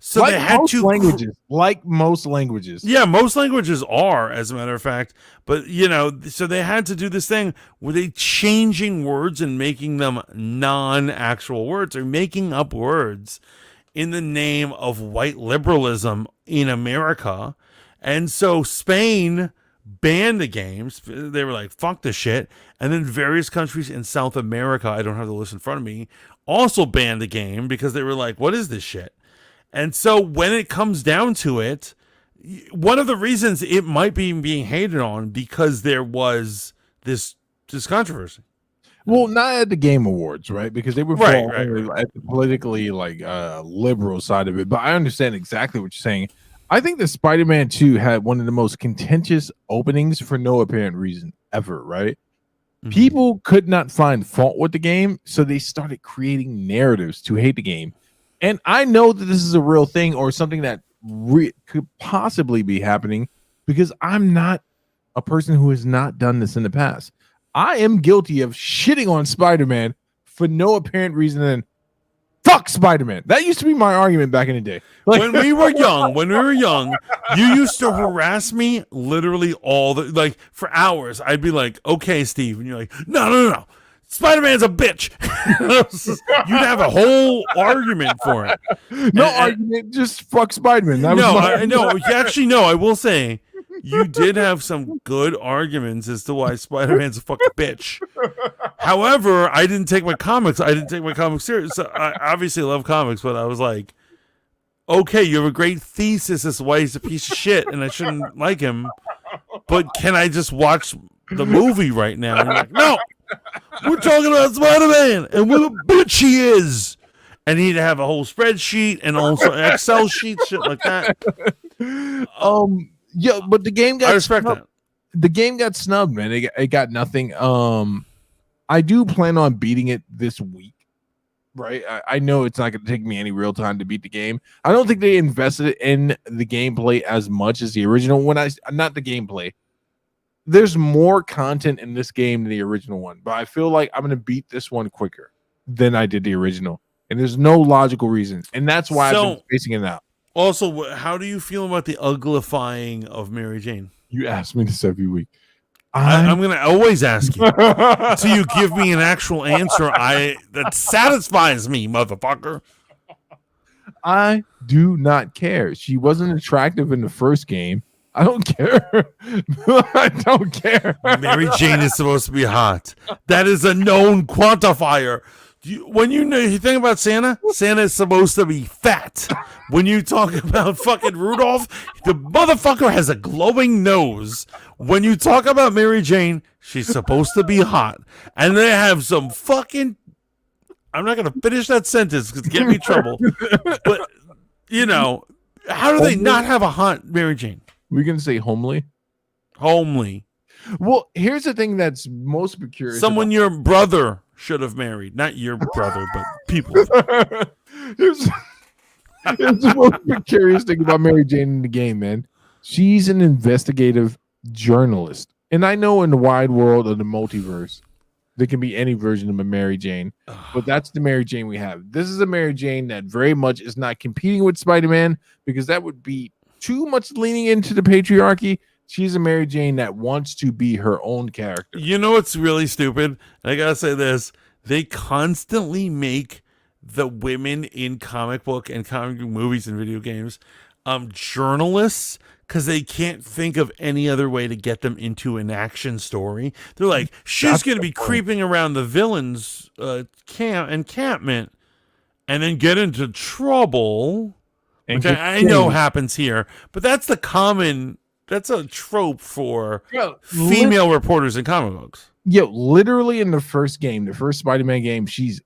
So like they had most to languages. Like most languages. Yeah, most languages are, as a matter of fact. But, so they had to do this thing where they changing words and making them non-actual words or making up words in the name of white liberalism in America. And so Spain banned the games. They were like, fuck this shit. And then various countries in South America, I don't have the list in front of me, also banned the game because they were like, what is this shit? And so when it comes down to it, one of the reasons it might be being hated on because there was this controversy. Well, not at the Game Awards, right? Because they were Right. at the politically liberal side of it. But I understand exactly what you're saying. I think that Spider-Man 2 had one of the most contentious openings for no apparent reason ever, right? Mm-hmm. People could not find fault with the game, so they started creating narratives to hate the game. And I know that this is a real thing or something that could possibly be happening because I'm not a person who has not done this in the past. I am guilty of shitting on Spider-Man for no apparent reason and fuck Spider-Man. That used to be my argument back in the day. When we were young, you used to harass me literally for hours. I'd be like, okay, Steve. And you're like, no. Spider-Man's a bitch. You'd have a whole argument for it. Argument, just fuck Spider-Man. Actually, I will say you did have some good arguments as to why Spider-Man's a fucking bitch. However, I didn't take my comics serious. So I obviously love comics, but I was like, okay, you have a great thesis as to why he's a piece of shit and I shouldn't like him, but can I just watch the movie right now? And you're like, no. We're talking about Spider-Man and what a bitch he is. And he'd have a whole spreadsheet and also Excel sheet, shit like that. Yeah, but the game got I respect that. The game got snubbed, man. It got nothing. I do plan on beating it this week. Right. I know it's not going to take me any real time to beat the game. I don't think they invested in the gameplay as much as the original. Not the gameplay. There's more content in this game than the original one, but I feel like I'm going to beat this one quicker than I did the original. And there's no logical reason. And that's why I've been spacing it out. Also, how do you feel about the uglifying of Mary Jane? You ask me this every week. I'm going to always ask you until you give me an actual answer that satisfies me, motherfucker. I do not care. She wasn't attractive in the first game. I don't care. I don't care. Mary Jane is supposed to be hot. That is a known quantifier You think about Santa, Santa is supposed to be fat. When you talk about fucking Rudolph, the motherfucker has a glowing nose. When you talk about Mary Jane, she's supposed to be hot. And they have some fucking... I'm not going to finish that sentence because get me in trouble. But, you know, how do they not have a hot Mary Jane? We're going to say homely. Homely. Well, here's the thing that's most curious. Someone your brother should have married. Not your brother, but people. here's the most curious thing about Mary Jane in the game, man. She's an investigative journalist. And I know in the wide world of the multiverse, there can be any version of a Mary Jane, but that's the Mary Jane we have. This is a Mary Jane that very much is not competing with Spider-Man because that would be too much leaning into the patriarchy. She's a Mary Jane that wants to be her own character. You know what's really stupid? I gotta say this. They constantly make the women in comic book and comic book movies and video games journalists because they can't think of any other way to get them into an action story. They're like, she's going to be creeping around the villain's encampment and then get into trouble, which I know happens here. But that's a trope for female reporters in comic books. Yo, literally in the first game, the first Spider-Man game, she's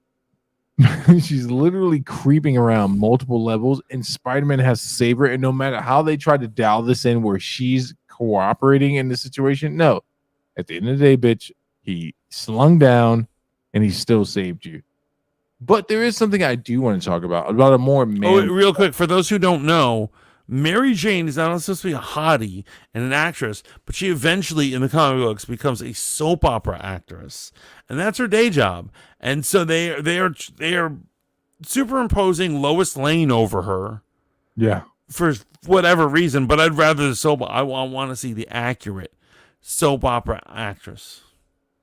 literally creeping around multiple levels, and Spider-Man has to save her. And no matter how they try to dial this in where she's cooperating in the situation, no. At the end of the day, bitch, he slung down and he still saved you. But there is something I do want to talk about a more man. Oh, real quick, for those who don't know, Mary Jane is not supposed to be a hottie and an actress, but she eventually, in the comic books, becomes a soap opera actress, and that's her day job. And so they are superimposing Lois Lane over her, yeah, for whatever reason. But I'd rather I want to see the accurate soap opera actress.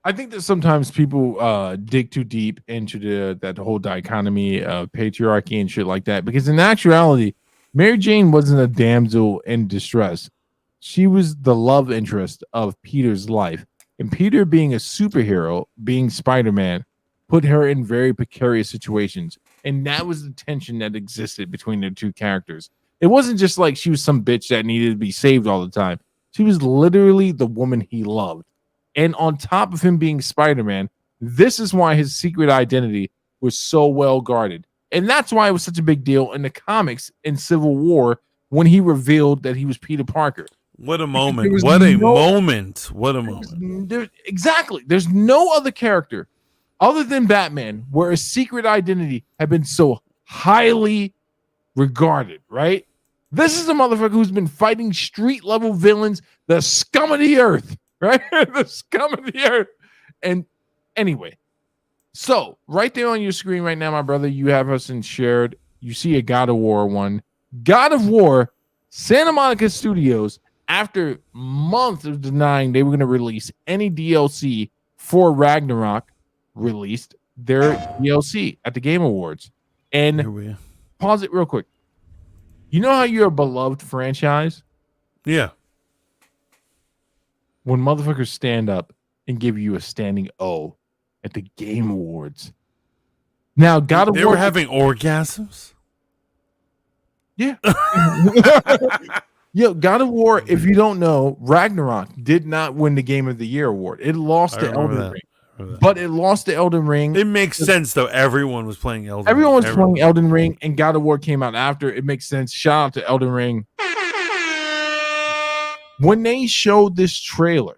I think that sometimes people dig too deep into that whole dichotomy of patriarchy and shit like that, because in actuality, Mary Jane wasn't a damsel in distress. She was the love interest of Peter's life. And Peter, being a superhero, being Spider-Man, put her in very precarious situations. And that was the tension that existed between the two characters. It wasn't just like she was some bitch that needed to be saved all the time. She was literally the woman he loved. And on top of him being Spider-Man, this is why his secret identity was so well guarded. And that's why it was such a big deal in the comics in Civil War when he revealed that he was Peter Parker. What a moment. What a moment. Exactly. There's no other character other than Batman where a secret identity had been so highly regarded, right? This is a motherfucker who's been fighting street level villains, the scum of the earth, right? The scum of the earth. And anyway, so right there on your screen right now, my brother, you have us in shared. You see a God of War one. God of War, Santa Monica Studios, after months of denying they were going to release any DLC for Ragnarok, released their DLC at the Game Awards. And pause it real quick. You know how you're a beloved franchise? Yeah. When motherfuckers stand up and give you a standing O at the Game Awards. Now, God of War... They were having orgasms? Yeah. Yo, God of War, if you don't know, Ragnarok did not win the Game of the Year award. It lost to Elden Ring. But it lost to Elden Ring. It makes sense, though. Everyone was playing Elden Ring. Everyone was playing Elden Ring, and God of War came out after. It makes sense. Shout out to Elden Ring. When they showed this trailer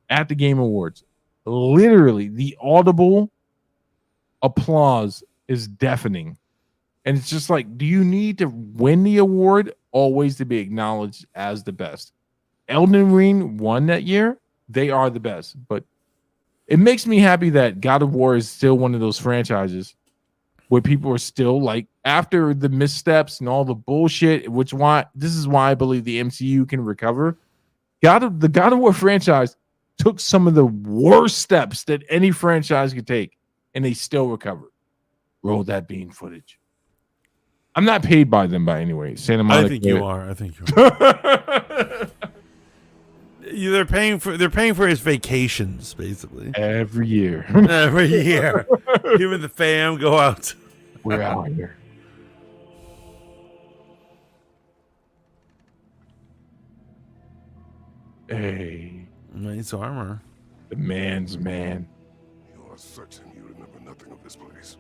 at the Game Awards, literally the audible applause is deafening. And it's just like, do you need to win the award always to be acknowledged as the best? Elden Ring won that year. They are the best. But it makes me happy that God of War is still one of those franchises where people are still like, after the missteps and all the bullshit, this is why I believe the MCU can recover. The God of War franchise took some of the worst steps that any franchise could take, and they still recovered. Roll that bean footage. I'm not paid by them by any way. Santa Monica. I think you are. They're paying for his vacations, basically. Every year. Every year. Him and the fam go out. We're out here. Hey, Nice armor. the man's man. You are certain you remember nothing of this place?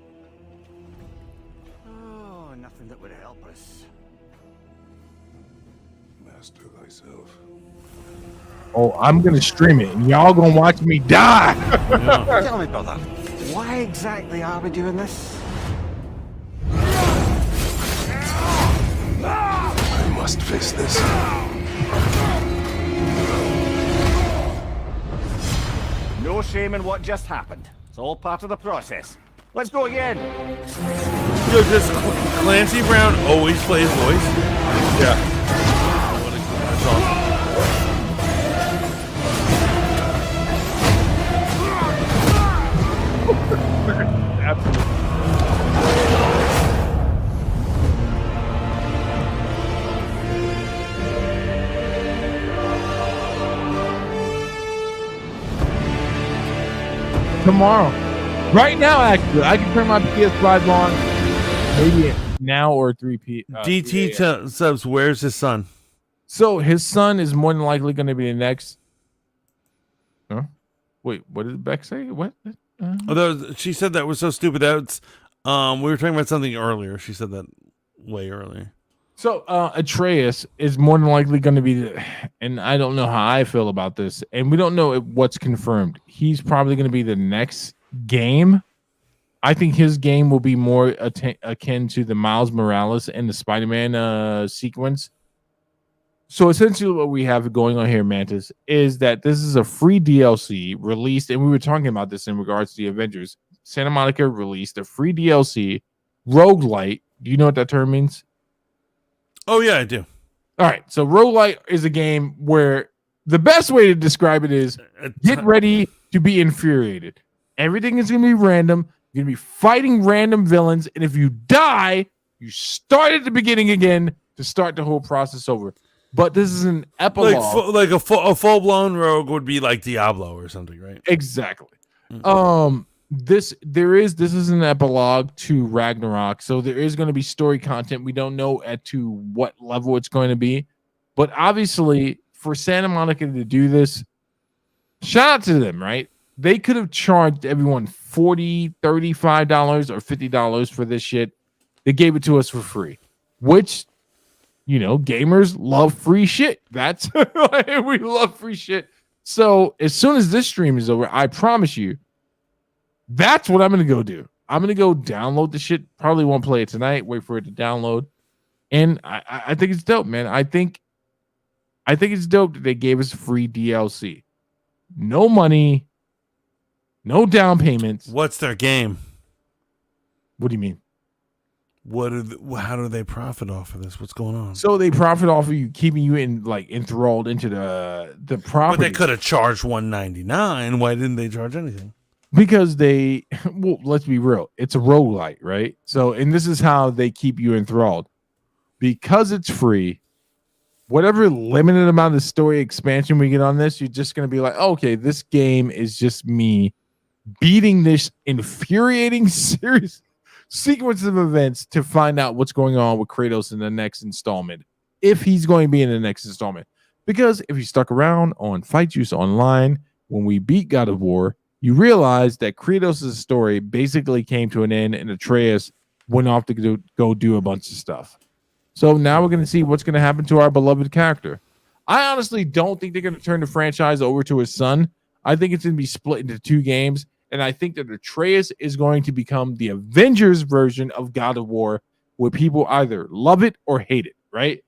Oh, nothing that would help us. Master thyself. Oh, I'm gonna stream it, and y'all gonna watch me die. Tell me, brother, why exactly are we doing this? I must face this. No shame in what just happened. It's all part of the process. Let's go again. Yo, does Clancy Brown always play his voice? Yeah. That's awesome. Tomorrow, right now, actually, I can turn my PS5 on. Maybe now or 3 DT subs, where's his son? So his son is more than likely going to be the next. Huh? Wait, what did Beck say? What? Although she said that was so stupid. That's we were talking about something earlier. She said that way earlier. So Atreus is more than likely going to be the, and I don't know how I feel about this, and we don't know what's confirmed. He's probably going to be the next game. I think his game will be more akin to the Miles Morales and the Spider-Man sequence. So essentially what we have going on here, Mantis, is that this is a free DLC released, and we were talking about this in regards to the Avengers. Santa Monica released a free DLC, roguelite. Do you know what that term means? Oh yeah, I do. All right, so roguelite is a game where the best way to describe it is get ready to be infuriated. Everything is going to be random. You're going to be fighting random villains, and if you die, you start at the beginning again to start the whole process over. But this is an epilogue. Like a full blown rogue would be like Diablo or something, right? Exactly. This is an epilogue to Ragnarok, so there is going to be story content. We don't know to what level it's going to be, but obviously for Santa Monica to do this, shout out to them, right? They could have charged everyone $40, $35 or $50 for this shit. They gave it to us for free, which, you know, gamers love free shit. That's we love free shit. So as soon as this stream is over, I promise you, that's what I'm going to go do. I'm going to go download the shit. Probably won't play it tonight. Wait for it to download. And I think it's dope, man. I think it's dope that they gave us free DLC. No money, no down payments. What's their game? What do you mean? How do they profit off of this? What's going on? So they profit off of you, keeping you enthralled into the property. But they could have charged $199. Why didn't they charge anything? Because well, let's be real. It's a roguelite, right? So, and this is how they keep you enthralled. Because it's free, whatever limited amount of story expansion we get on this, you're just going to be like, oh, okay, this game is just me beating this infuriating series sequence of events to find out what's going on with Kratos in the next installment, if he's going to be in the next installment. Because if you stuck around on Fight Juice Online, when we beat God of War, you realize that Kratos' story basically came to an end and Atreus went off to go do a bunch of stuff. So now we're going to see what's going to happen to our beloved character. I honestly don't think they're going to turn the franchise over to his son. I think it's going to be split into 2 games. And I think that Atreus is going to become the Avengers version of God of War, where people either love it or hate it, right?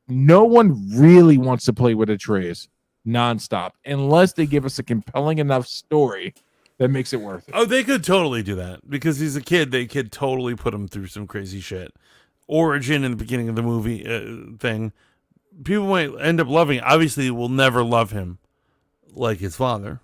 No one really wants to play with Atreus nonstop unless they give us a compelling enough story that makes it worth it. Oh, they could totally do that because he's a kid. They could totally put him through some crazy shit. Origin in the beginning of the movie thing. People might end up loving it. Obviously, will never love him like his father.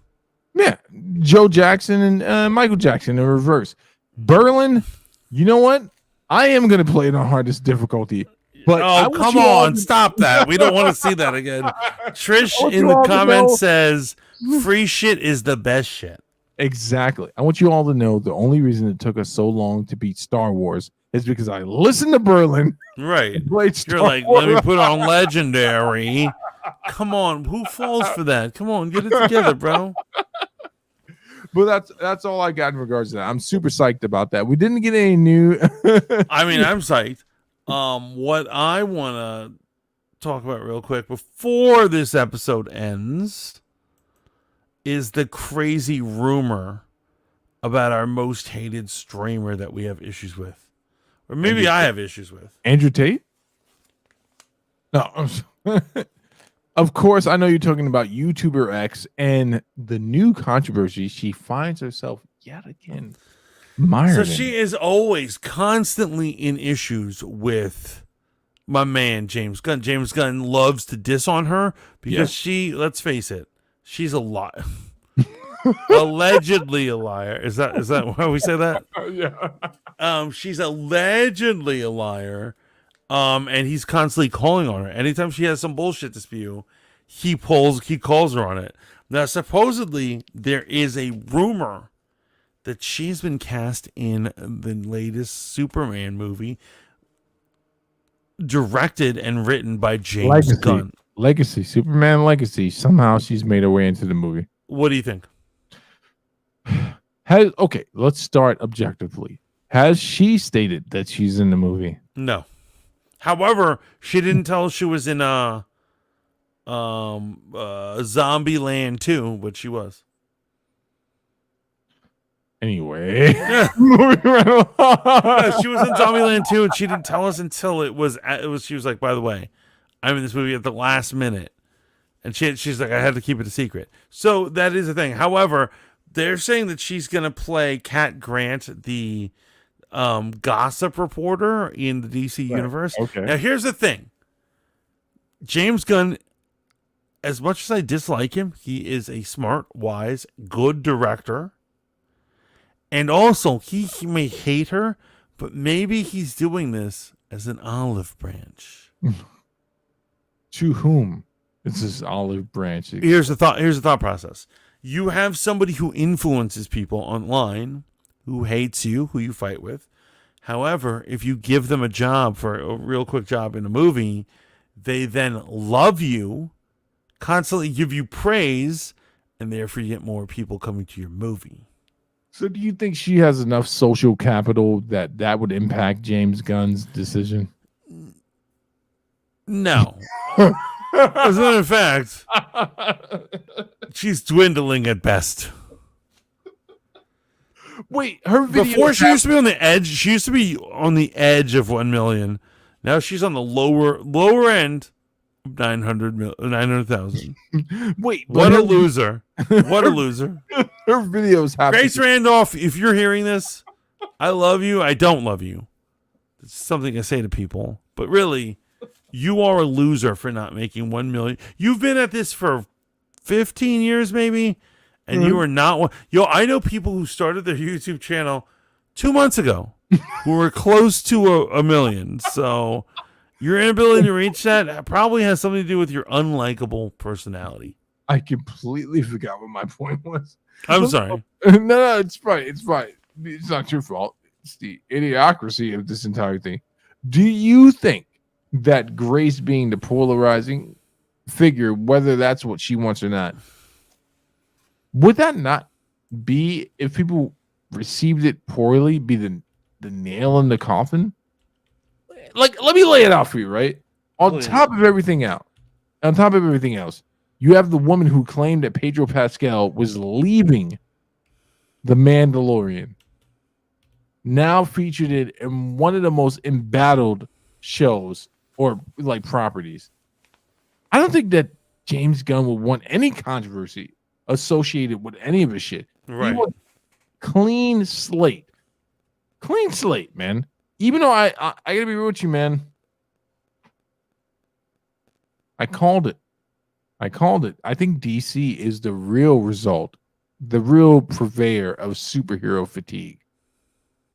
Yeah, Joe Jackson and Michael Jackson in reverse. Berlin, you know what? I am going to play it on hardest difficulty. But come on, stop that. We don't want to see that again. Trish in the comments says free shit is the best shit. Exactly. I want you all to know the only reason it took us so long to beat Star Wars is because I listened to Berlin Right. and played You're Star like, Wars. let me put on Legendary. Come on, who falls for that? Come on, get it together, bro. But that's all I got in regards to that. I'm super psyched about that. We didn't get any new. I mean, I'm psyched. What I want to talk about real quick before this episode ends is the crazy rumor about our most hated streamer that we have issues with, or maybe I have issues with. Andrew Tate? No. Of course, I know you're talking about YouTuber X and the new controversy she finds herself yet again mired So in. she is always constantly in issues with my man James Gunn. James Gunn loves to diss on her because she, let's face it, she's a liar. Allegedly a liar. Is that why we say that? Yeah. She's allegedly a liar. And he's constantly calling on her. Anytime she has some bullshit to spew, he calls her on it. Now, supposedly, there is a rumor that she's been cast in the latest Superman movie, directed and written by James Gunn. Legacy. Superman Legacy. Somehow she's made her way into the movie. What do you think? Okay, let's start objectively. Has she stated that she's in the movie? No. However, she didn't tell us she was in Zombie Land 2, but she was. Anyway. Yeah. Moving right along. Yeah, she was in Zombieland 2, and she didn't tell us until it was. She was like, by the way, I'm in this movie at the last minute, and she's like, I had to keep it a secret. So that is the thing. However, they're saying that she's gonna play Cat Grant, the gossip reporter in the DC universe. Okay. Now here's the thing. James Gunn, as much as I dislike him, he is a smart, wise, good director. And also, he may hate her, but maybe he's doing this as an olive branch. To whom is this olive branch? Here's the thought process. You have somebody who influences people online, who hates you, who you fight with. However, if you give them a job for a real quick job in a movie, they then love you, constantly give you praise, and therefore you get more people coming to your movie. So do you think she has enough social capital that would impact James Gunn's decision? No. As a matter of fact, she's dwindling at best. Wait, her video Before she used to be on the edge. She used to be on the edge of 1 million. Now she's on the lower end of 900,000. Wait, What a loser. What a loser. Her videos have Grace Randolph, if you're hearing this, I love you. I don't love you. It's something I say to people. But really, you are a loser for not making 1 million. You've been at this for 15 years, maybe, and you are not one. I know people who started their YouTube channel 2 months ago who were close to a million. So your inability to reach that probably has something to do with your unlikable personality. I completely forgot what my point was. I'm sorry. No, it's fine. It's fine. It's not your fault. It's the idiocracy of this entire thing. Do you think that Grace being the polarizing figure, whether that's what she wants or not, would that not be, if people received it poorly, be the nail in the coffin? Like, let me lay it out for you, right? On top of everything else, you have the woman who claimed that Pedro Pascal was leaving The Mandalorian, now featured it in one of the most embattled shows or like properties. I don't think that James Gunn would want any controversy associated with any of his shit. Right. He wants clean slate, man. Even though I gotta be real with you, man. I called it. I think DC is the real result, the real purveyor of superhero fatigue.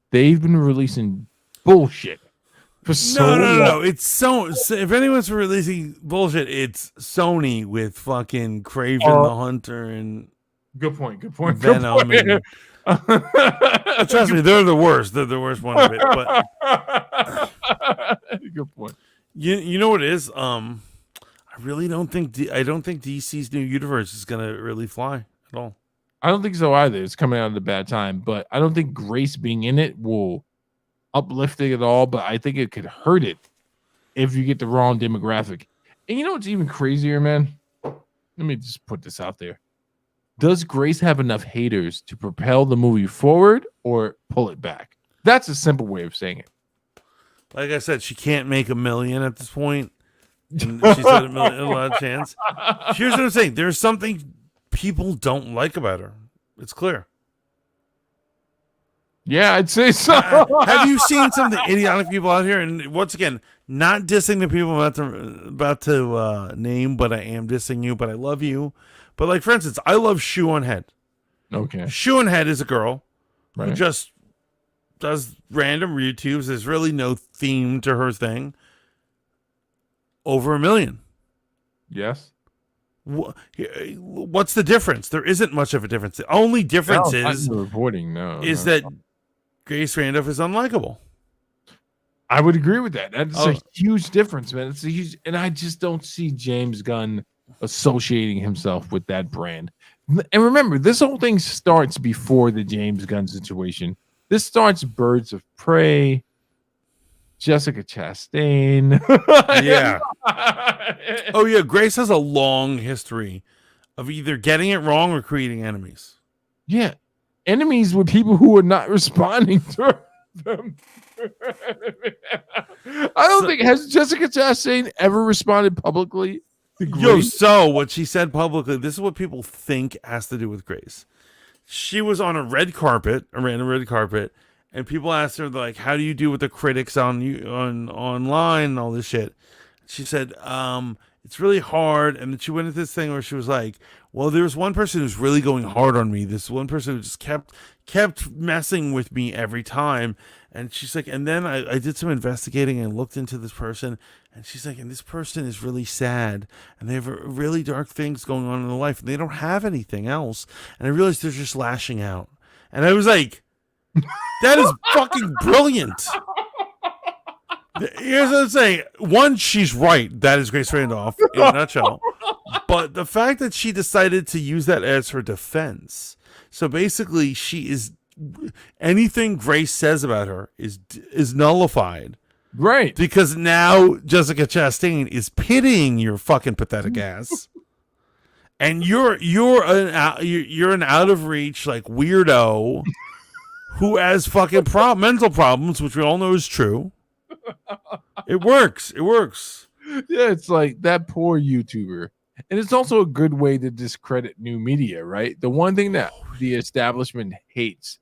They've been releasing bullshit for so long. No. It's so if anyone's releasing bullshit, it's Sony with fucking Kraven the Hunter and Good point. Good point. Venom Good point. Trust me, they're the worst. They're the worst one of it. But good point. you know what it is? I really don't think DC's new universe is gonna really fly at all. I don't think so either. It's coming out at a bad time, but I don't think Grace being in it will uplift it at all. But I think it could hurt it if you get the wrong demographic. And you know what's even crazier, man? Let me just put this out there. Does Grace have enough haters to propel the movie forward or pull it back? That's a simple way of saying it. Like I said, she can't make $1 million at this point. And she's had a lot of chance. Here's what I'm saying: there's something people don't like about her. It's clear. Yeah, I'd say so. Have you seen some of the idiotic people out here? And once again, not dissing the people I'm about to name, but I am dissing you. But I love you. But like, for instance, I love Shoe on Head. Okay. Shoe on Head is a girl who Right. just does random YouTubes. There's really no theme to her thing. Over 1 million. Yes. What's the difference? There isn't much of a difference. The only difference is reporting. that Grace Randolph is unlikable. I would agree with that. That's Oh. a huge difference, man. It's a huge, and I just don't see James Gunn associating himself with that brand. And remember, this whole thing starts before the James Gunn situation. This starts Birds of Prey, Jessica Chastain. Yeah. Oh yeah, Grace has a long history of either getting it wrong or creating enemies. Yeah. Enemies with people who are not responding to them. I don't think, has Jessica Chastain ever responded publicly to Grace? Yo, so what she said publicly, this is what people think has to do with Grace. She was on a random red carpet, and people asked her, like, how do you do with the critics on online and all this shit? She said, it's really hard. And then she went into this thing where she was like, well, there was one person who's really going hard on me. This one person who just kept messing with me every time. And she's like, and then I did some investigating and looked into this person. And she's like, and this person is really sad. And they have really dark things going on in their life. And they don't have anything else. And I realized they're just lashing out. And I was like, that is fucking brilliant. Here's what I'm saying. One, she's right. That is Grace Randolph in a nutshell. But the fact that she decided to use that as her defense. So basically, she is anything Grace says about her is nullified. Right. Because now Jessica Chastain is pitying your fucking pathetic ass. And you're an out of reach like weirdo who has fucking mental problems, which we all know is true. It works. Yeah, it's like that poor YouTuber. And it's also a good way to discredit new media, right? The one thing that the establishment hates,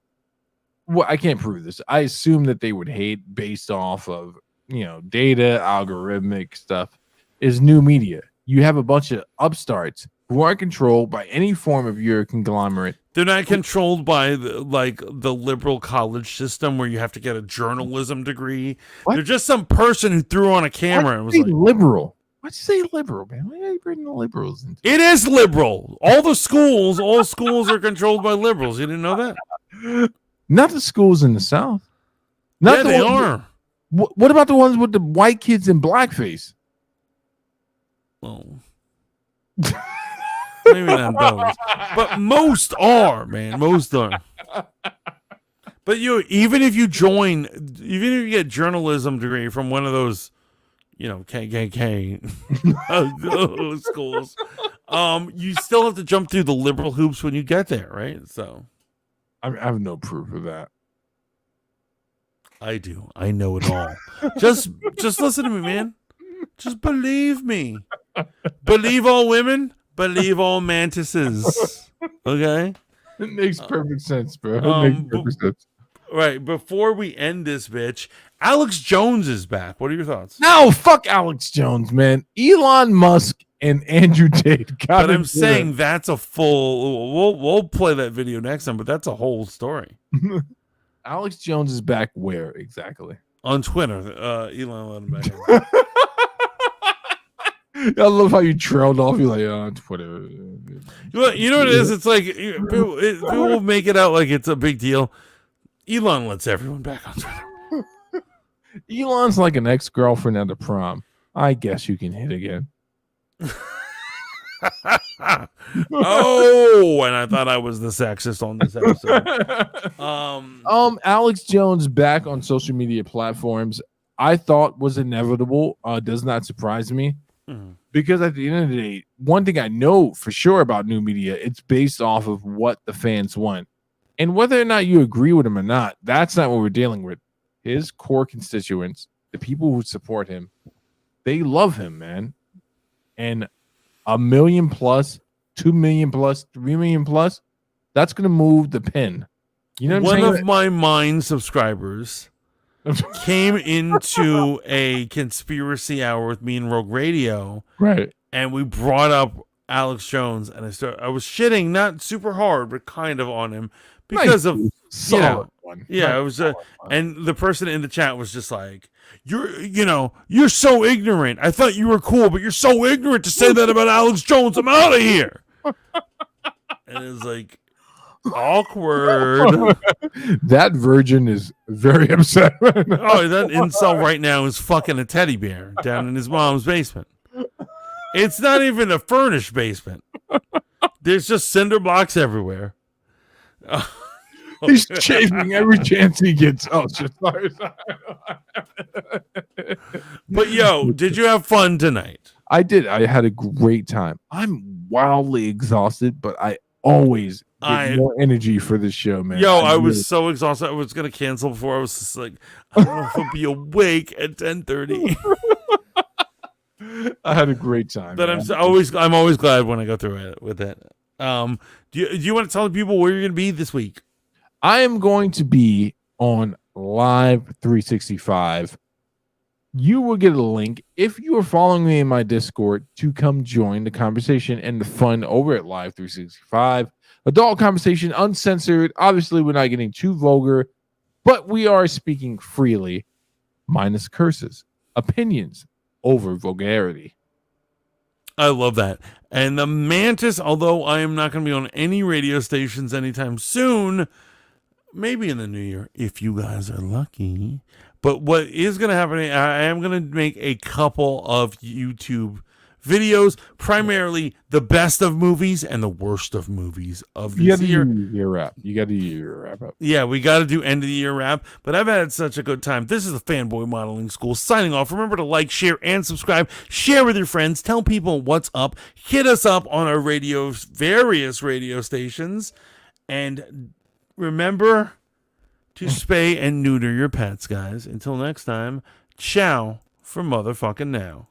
well, I can't prove this. I assume that they would hate based off of, data, algorithmic stuff, is new media. You have a bunch of upstarts who aren't controlled by any form of your conglomerate. They're not controlled by the liberal college system where you have to get a journalism degree. What? They're just some person who threw on a camera and was like, liberal. Why'd you say liberal, man? Why are you bringing the liberals into it is liberal. All schools are controlled by liberals. You didn't know that? Not the schools in the South. Yeah, they are. What about the ones with the white kids in blackface? Well, maybe not those, but most are, man. Most are. But even if you get journalism degree from one of those, KKK schools, you still have to jump through the liberal hoops when you get there, right? So, I have no proof of that. I do. I know it all. Just listen to me, man. Just believe me. Believe all women. Believe all mantises. Okay? It makes perfect sense, bro. It makes perfect sense. Right. Before we end this bitch, Alex Jones is back. What are your thoughts? No, fuck Alex Jones, man. Elon Musk and Andrew Tate. But I'm saying that's a full. We'll play that video next time, but that's a whole story. Alex Jones is back where exactly? On Twitter. Elon let him back. I love how you trailed off. You're like, on Twitter. You know what it is? It's like people will make it out like it's a big deal. Elon lets everyone back on Twitter. Elon's like an ex-girlfriend at a prom. I guess you can hit again. Oh, and I thought I was the sexist on this episode. Alex Jones back on social media platforms, I thought was inevitable. Does not surprise me. Because at the end of the day, one thing I know for sure about new media, it's based off of what the fans want. And whether or not you agree with him or not, that's not what we're dealing with. His core constituents, the people who support him, they love him, man. And 1 million plus, 2 million plus, 3 million plus, that's going to move the pin. You know what I'm saying? One of my Mind subscribers came into a conspiracy hour with me and Rogue Radio, right? And we brought up Alex Jones, and I was shitting not super hard, but kind of on him because of one. Yeah, it was and the person in the chat was just like, you're so ignorant. I thought you were cool, but you're so ignorant to say that about Alex Jones. I'm out of here. And it was like awkward. That virgin is very upset. Oh, that incel right now is fucking a teddy bear down in his mom's basement. It's not even a furnished basement. There's just cinder blocks everywhere. He's chasing every chance he gets. Oh, sorry. But yo, did you have fun tonight? I did. I had a great time. I'm wildly exhausted, but I always get more energy for this show, man. Yo, I was so exhausted. I was gonna cancel before. I was just like, I don't know if I'll be awake at 10:30. I had a great time. But I'm always glad when I go through it with it. Do you want to tell the people where you're gonna be this week? I am going to be on Live 365. You will get a link if you are following me in my Discord to come join the conversation and the fun over at Live 365. Adult conversation, uncensored. Obviously, we're not getting too vulgar, but we are speaking freely, minus curses, opinions over vulgarity. I love that. And the Mantis, although I am not going to be on any radio stations anytime soon, maybe in the new year, if you guys are lucky. But what is going to happen, I am going to make a couple of YouTube videos, primarily the best of movies and the worst of movies of this year. You got to do your wrap up. Yeah, we got to do end of the year wrap. But I've had such a good time. This is the Fanboy Modeling School signing off. Remember to like, share, and subscribe. Share with your friends. Tell people what's up. Hit us up on our various radio stations. And remember to spay and neuter your pets, guys. Until next time, ciao for motherfucking now.